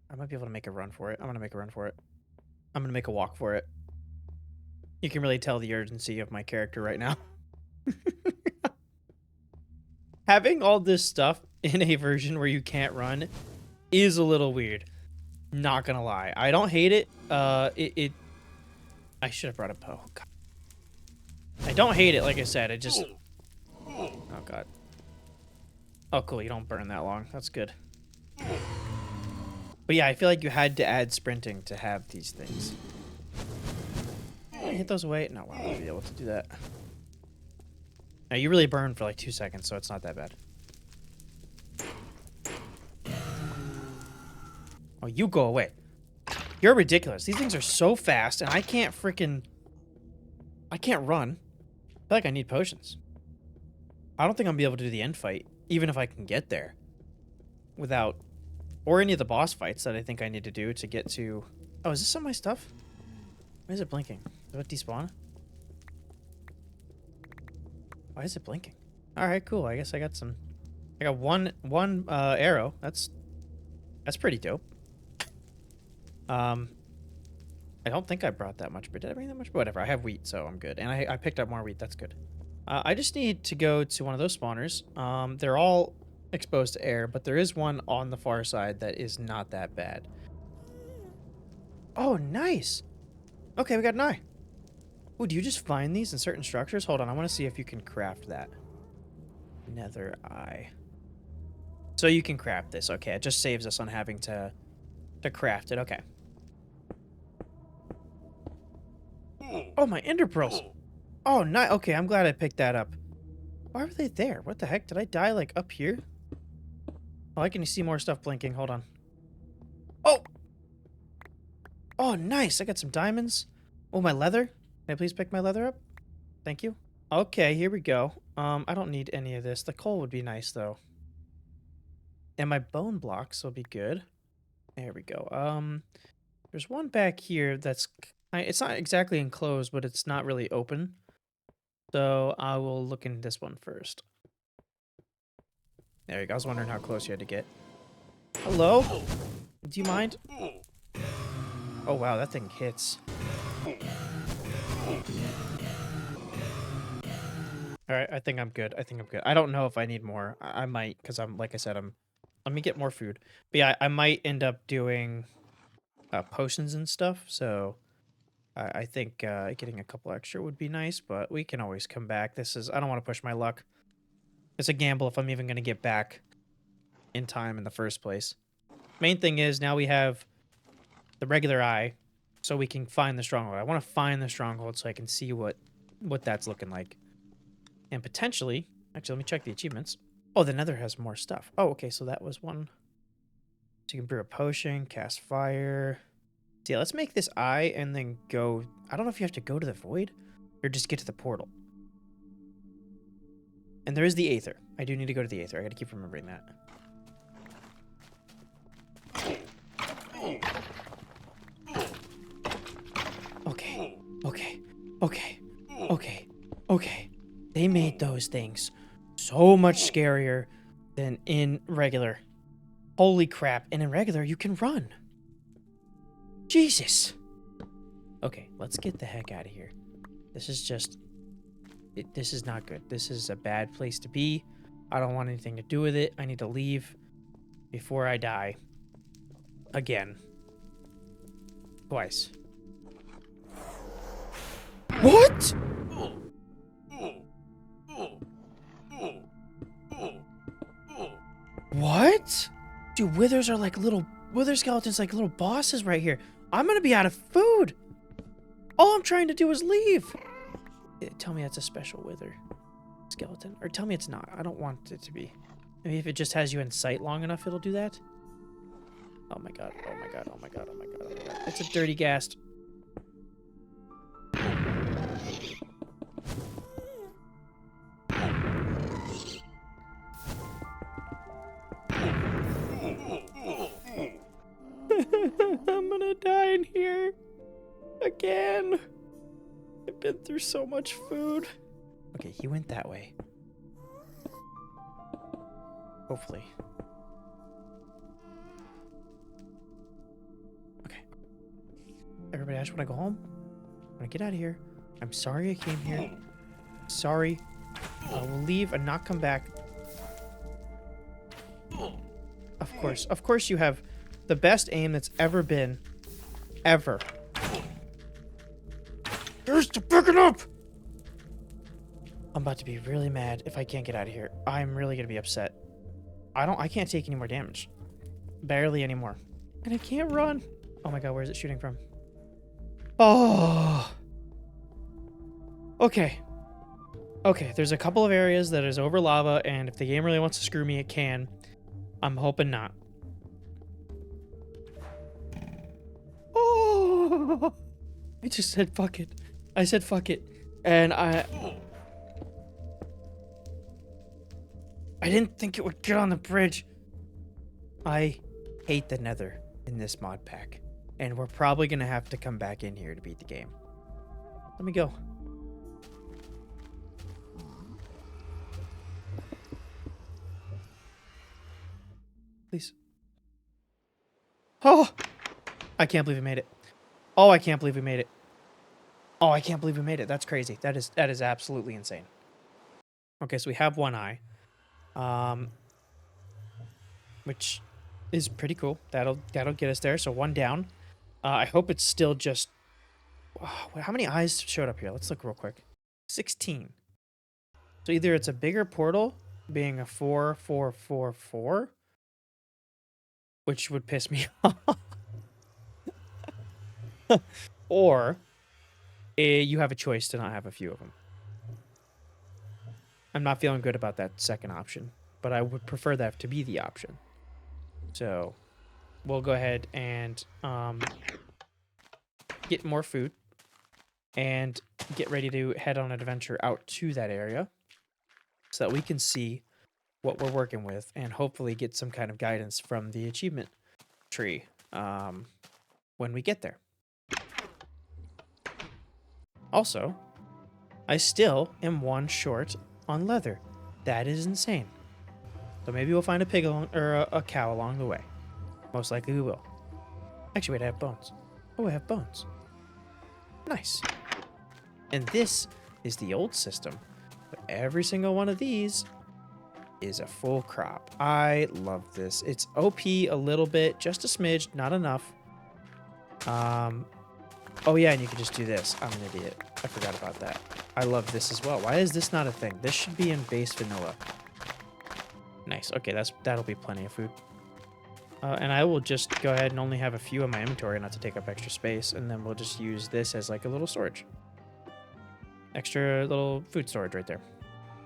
I might be able to make a run for it. I'm going to make a run for it. I'm going to make a walk for it. You can really tell the urgency of my character right now. Having all this stuff in a version where you can't run is a little weird. Not gonna lie. I don't hate it. I should have brought a bow. God. I don't hate it, like I said. I just... Oh, God. Oh, cool. You don't burn that long. That's good. But yeah, I feel like you had to add sprinting to have these things. Can I hit those away? No, I won't be able to do that. Now, you really burn for like 2 seconds, so it's not that bad. Oh, you go away. You're ridiculous. These things are so fast, and I can't freaking... I can't run. I feel like I need potions. I don't think I'm going to be able to do the end fight, even if I can get there. Without... Or any of the boss fights that I think I need to do to get to... Oh, is this some of my stuff? Why is it blinking? Does it despawn? Why is it blinking? Alright, cool. I guess I got some... I got one arrow. That's pretty dope. I don't think I brought that much, but did I bring that much? But whatever, I have wheat, so I'm good. And I picked up more wheat, that's good. I just need to go to one of those spawners. They're all exposed to air, but there is one on the far side that is not that bad. Oh, nice! Okay, we got an eye. Ooh, do you just find these in certain structures? Hold on, I want to see if you can craft that. Nether eye. So you can craft this. Okay, it just saves us on having to craft it. Okay. Oh, my ender pearls. Oh, nice. Okay, I'm glad I picked that up. Why were they there? What the heck? Did I die, like, up here? Oh, I can see more stuff blinking. Hold on. Oh! Oh, nice. I got some diamonds. Oh, my leather. Can I please pick my leather up? Thank you. Okay, here we go. I don't need any of this. The coal would be nice, though. And my bone blocks will be good. There we go. There's one back here that's... It's not exactly enclosed, but it's not really open. So I will look into this one first. There you go. I was wondering how close you had to get. Hello? Do you mind? Oh, wow, that thing hits. All right, I think I'm good. I think I'm good. I don't know if I need more. I might, because like I said, let me get more food. But yeah, I might end up doing potions and stuff. So I think getting a couple extra would be nice, but we can always come back. I don't want to push my luck. It's a gamble if I'm even going to get back in time in the first place. Main thing is now we have the regular eye, so we can find the stronghold. I want to find the stronghold so I can see what that's looking like. And potentially, actually, let me check the achievements. Oh, the Nether has more stuff. Oh, okay, so that was one. So you can brew a potion, cast fire. So yeah, let's make this eye and then go. I don't know if you have to go to the void or just get to the portal. And there is the Aether. I do need to go to the Aether. I gotta keep remembering that. Okay, okay, okay, okay, okay. They made those things so much scarier than in regular. Holy crap. And in regular, you can run. Jesus. Okay, let's get the heck out of here. This is just... this is not good. This is a bad place to be. I don't want anything to do with it. I need to leave before I die. Again. Twice. What? What? Dude, withers are like little... wither skeletons like little bosses right here. I'm gonna be out of food. All I'm trying to do is leave. Tell me that's a special wither skeleton. Or tell me it's not. I don't want it to be. Maybe if it just has you in sight long enough, it'll do that. Oh my god. Oh my god. Oh my god. Oh my god. Oh my god. It's a dirty ghast. I'm gonna die in here. Again. I've been through so much food. Okay, he went that way. Hopefully. Okay. Everybody, I just want to go home. I want to get out of here. I'm sorry I came here. Sorry. I will leave and not come back. Of course you have the best aim that's ever been. Ever. There's to pick it up! I'm about to be really mad if I can't get out of here. I'm really gonna be upset. I can't take any more damage. Barely anymore. And I can't run. Oh my god, where is it shooting from? Oh. Okay. Okay, there's a couple of areas that is over lava, and if the game really wants to screw me, it can. I'm hoping not. Oh! I just said fuck it. I said fuck it. And I didn't think it would get on the bridge. I hate the Nether in this mod pack. And we're probably going to have to come back in here to beat the game. Let me go. Please. Oh! I can't believe we made it. Oh, I can't believe we made it. Oh, I can't believe we made it. That's crazy. That is absolutely insane. Okay, so we have one eye. Which is pretty cool. That'll get us there. So one down. I hope it's still just... oh, how many eyes showed up here? Let's look real quick. 16. So either it's a bigger portal, being a 4, 4, 4, 4, which would piss me off. Or you have a choice to not have a few of them. I'm not feeling good about that second option, but I would prefer that to be the option. So we'll go ahead and get more food and get ready to head on an adventure out to that area so that we can see what we're working with and hopefully get some kind of guidance from the achievement tree when we get there. Also, I still am one short on leather. That is insane. So maybe we'll find a pig or a cow along the way. Most likely we will. Actually, wait, I have bones. Oh, I have bones. Nice. And this is the old system. But every single one of these is a full crop. I love this. It's OP a little bit, just a smidge, not enough. Oh yeah, and you can just do this. I'm an idiot. I forgot about that. I love this as well. Why is this not a thing? This should be in base vanilla. Nice. Okay, that'll be plenty of food. And I will just go ahead and only have a few in my inventory, not to take up extra space, and then we'll just use this as like a little storage. Extra little food storage right there.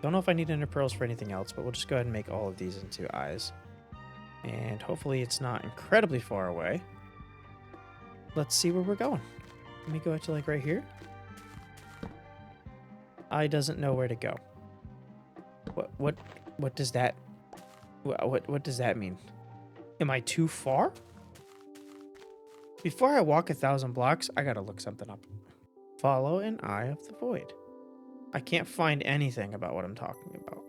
Don't know if I need ender pearls for anything else, but we'll just go ahead and make all of these into eyes. And hopefully it's not incredibly far away. Let's see where we're going. Let me go to like right here. Eye doesn't know where to go. What does that what does that mean? Am I too far? Before I walk 1,000 blocks, I gotta look something up. Follow an eye of the void. I can't find anything about what I'm talking about.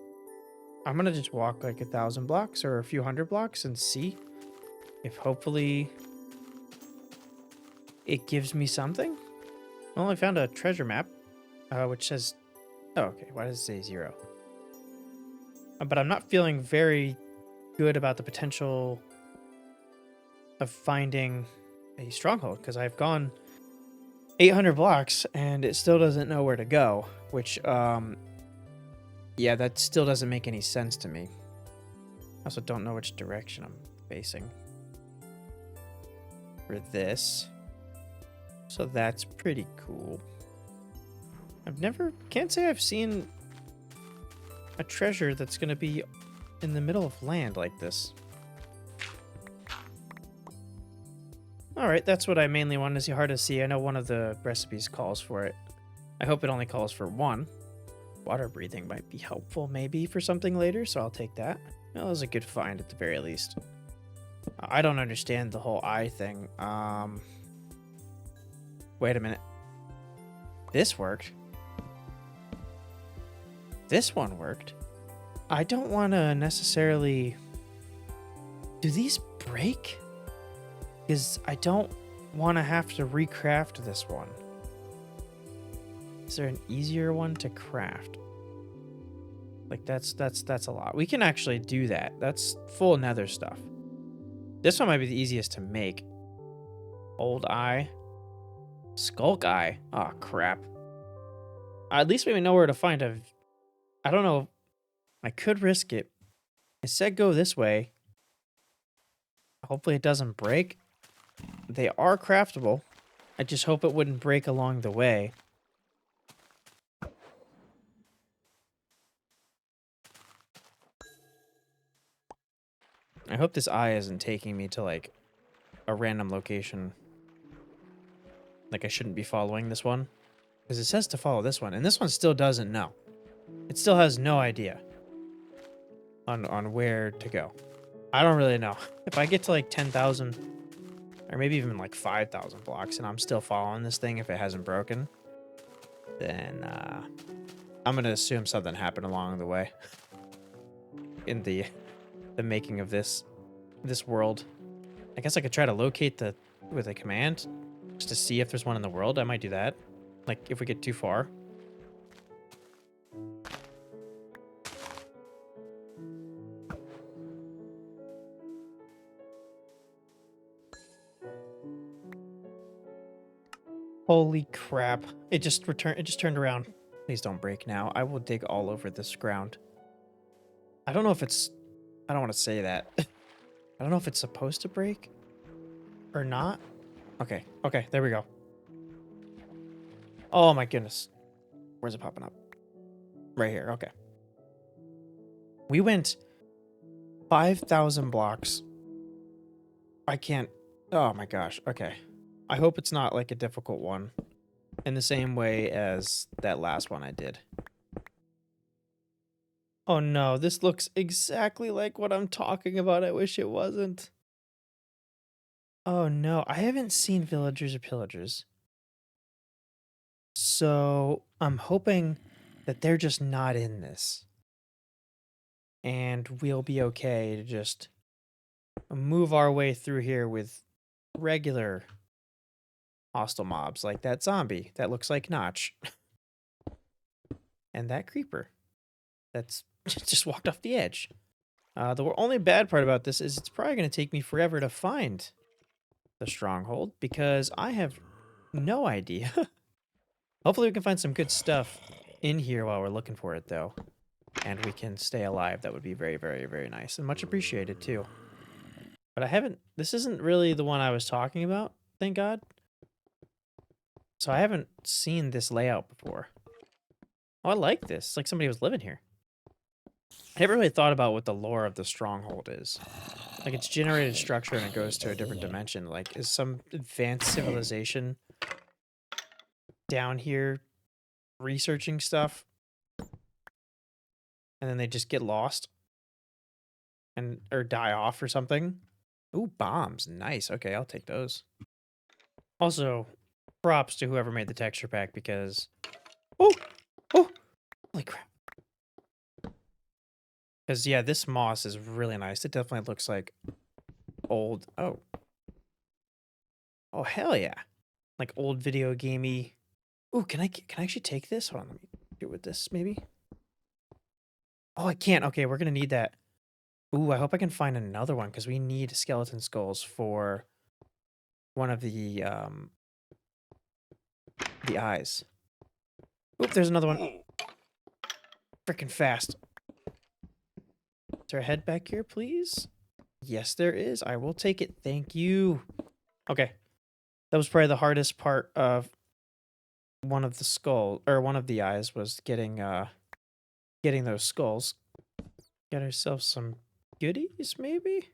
I'm gonna just walk like 1,000 blocks or a few hundred blocks and see if hopefully it gives me something. Well, I found a treasure map, which says, oh, okay, why does it say 0? But I'm not feeling very good about the potential of finding a stronghold, because I've gone 800 blocks and it still doesn't know where to go, which, yeah, that still doesn't make any sense to me. I also don't know which direction I'm facing for this. So that's pretty cool. Can't say I've seen a treasure that's going to be in the middle of land like this. Alright, that's what I mainly wanted to see. Hard to see. I know one of the recipes calls for it. I hope it only calls for one. Water breathing might be helpful maybe for something later, so I'll take that. That was a good find at the very least. I don't understand the whole eye thing. Wait a minute. This worked. This one worked. I don't want to necessarily... Do these break? Because I don't want to have to recraft this one. Is there an easier one to craft? Like that's a lot. We can actually do that. That's full nether stuff. This one might be the easiest to make. Old eye. Skulk eye. Oh crap. At least we know where to find a... I don't know. I could risk it. It said go this way. Hopefully it doesn't break. They are craftable. I just hope it wouldn't break along the way. I hope this eye isn't taking me to like a random location. Like I shouldn't be following this one. Because it says to follow this one. And this one still doesn't know. It still has no idea on where to go. I don't really know. If I get to like 10,000 or maybe even like 5,000 blocks and I'm still following this thing if it hasn't broken, then I'm going to assume something happened along the way in the making of this world. I guess I could try to locate with a command just to see if there's one in the world. I might do that. Like if we get too far. Holy crap. It just turned around. Please don't break now. I will dig all over this ground. I don't know if it's... I don't want to say that. I don't know if it's supposed to break or not. Okay. Okay, there we go. Oh my goodness. Where's it popping up? Right here. Okay. We went 5,000 blocks. I can't... Oh my gosh. Okay. I hope it's not like a difficult one in the same way as that last one I did. Oh no, this looks exactly like what I'm talking about. I wish it wasn't. Oh no, I haven't seen villagers or pillagers. So I'm hoping that they're just not in this. And we'll be okay to just move our way through here with regular hostile mobs, like that zombie that looks like Notch. And that creeper that's just walked off the edge. The only bad part about this is it's probably going to take me forever to find the stronghold because I have no idea. Hopefully we can find some good stuff in here while we're looking for it, though. And we can stay alive. That would be very, very, very nice. And much appreciated, too. But I haven't... This isn't really the one I was talking about, thank God. So I haven't seen this layout before. Oh, I like this. It's like somebody was living here. I never really thought about what the lore of the stronghold is. Like, it's generated structure and it goes to a different dimension. Like, is some advanced civilization down here researching stuff? And then they just get lost? And or die off or something? Ooh, bombs. Nice. Okay, I'll take those. Also, props to whoever made the texture pack because... Oh! Oh! Holy crap. Because, yeah, this moss is really nice. It definitely looks like old... Oh. Oh, hell yeah. Like old video gamey. Ooh, can I actually take this? Hold on, let me do it with this, maybe. Oh, I can't. Okay, we're going to need that. Ooh, I hope I can find another one because we need skeleton skulls for one of the eyes. Oop, there's another one. Freaking fast. Is there a head back here, please? Yes, there is. I will take it. Thank you. Okay. That was probably the hardest part of one of the eyes was getting those skulls. Get ourselves some goodies, maybe?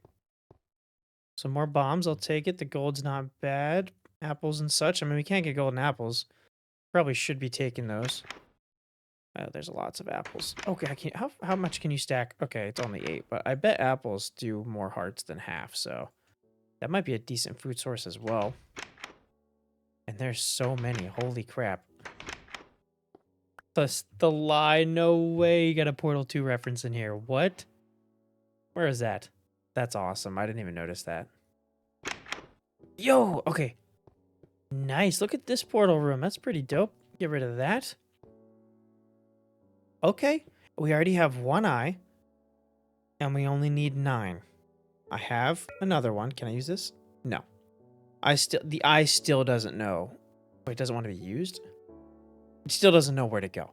Some more bombs, I'll take it. The gold's not bad. Apples and such. I mean, we can't get golden apples. Probably should be taking those. There's lots of apples. Okay, I can't. How much can you stack? Okay, it's only 8, but I bet apples do more hearts than half, so that might be a decent food source as well. And there's so many. Holy crap. The lie. No way you got a Portal 2 reference in here. What? Where is that? That's awesome. I didn't even notice that. Yo! Okay. Nice. Look at this portal room. That's pretty dope. Get rid of that. Okay. We already have 1 eye. And we only need 9. I have another one. Can I use this? No. The eye still doesn't know. Wait, it doesn't want to be used? It still doesn't know where to go.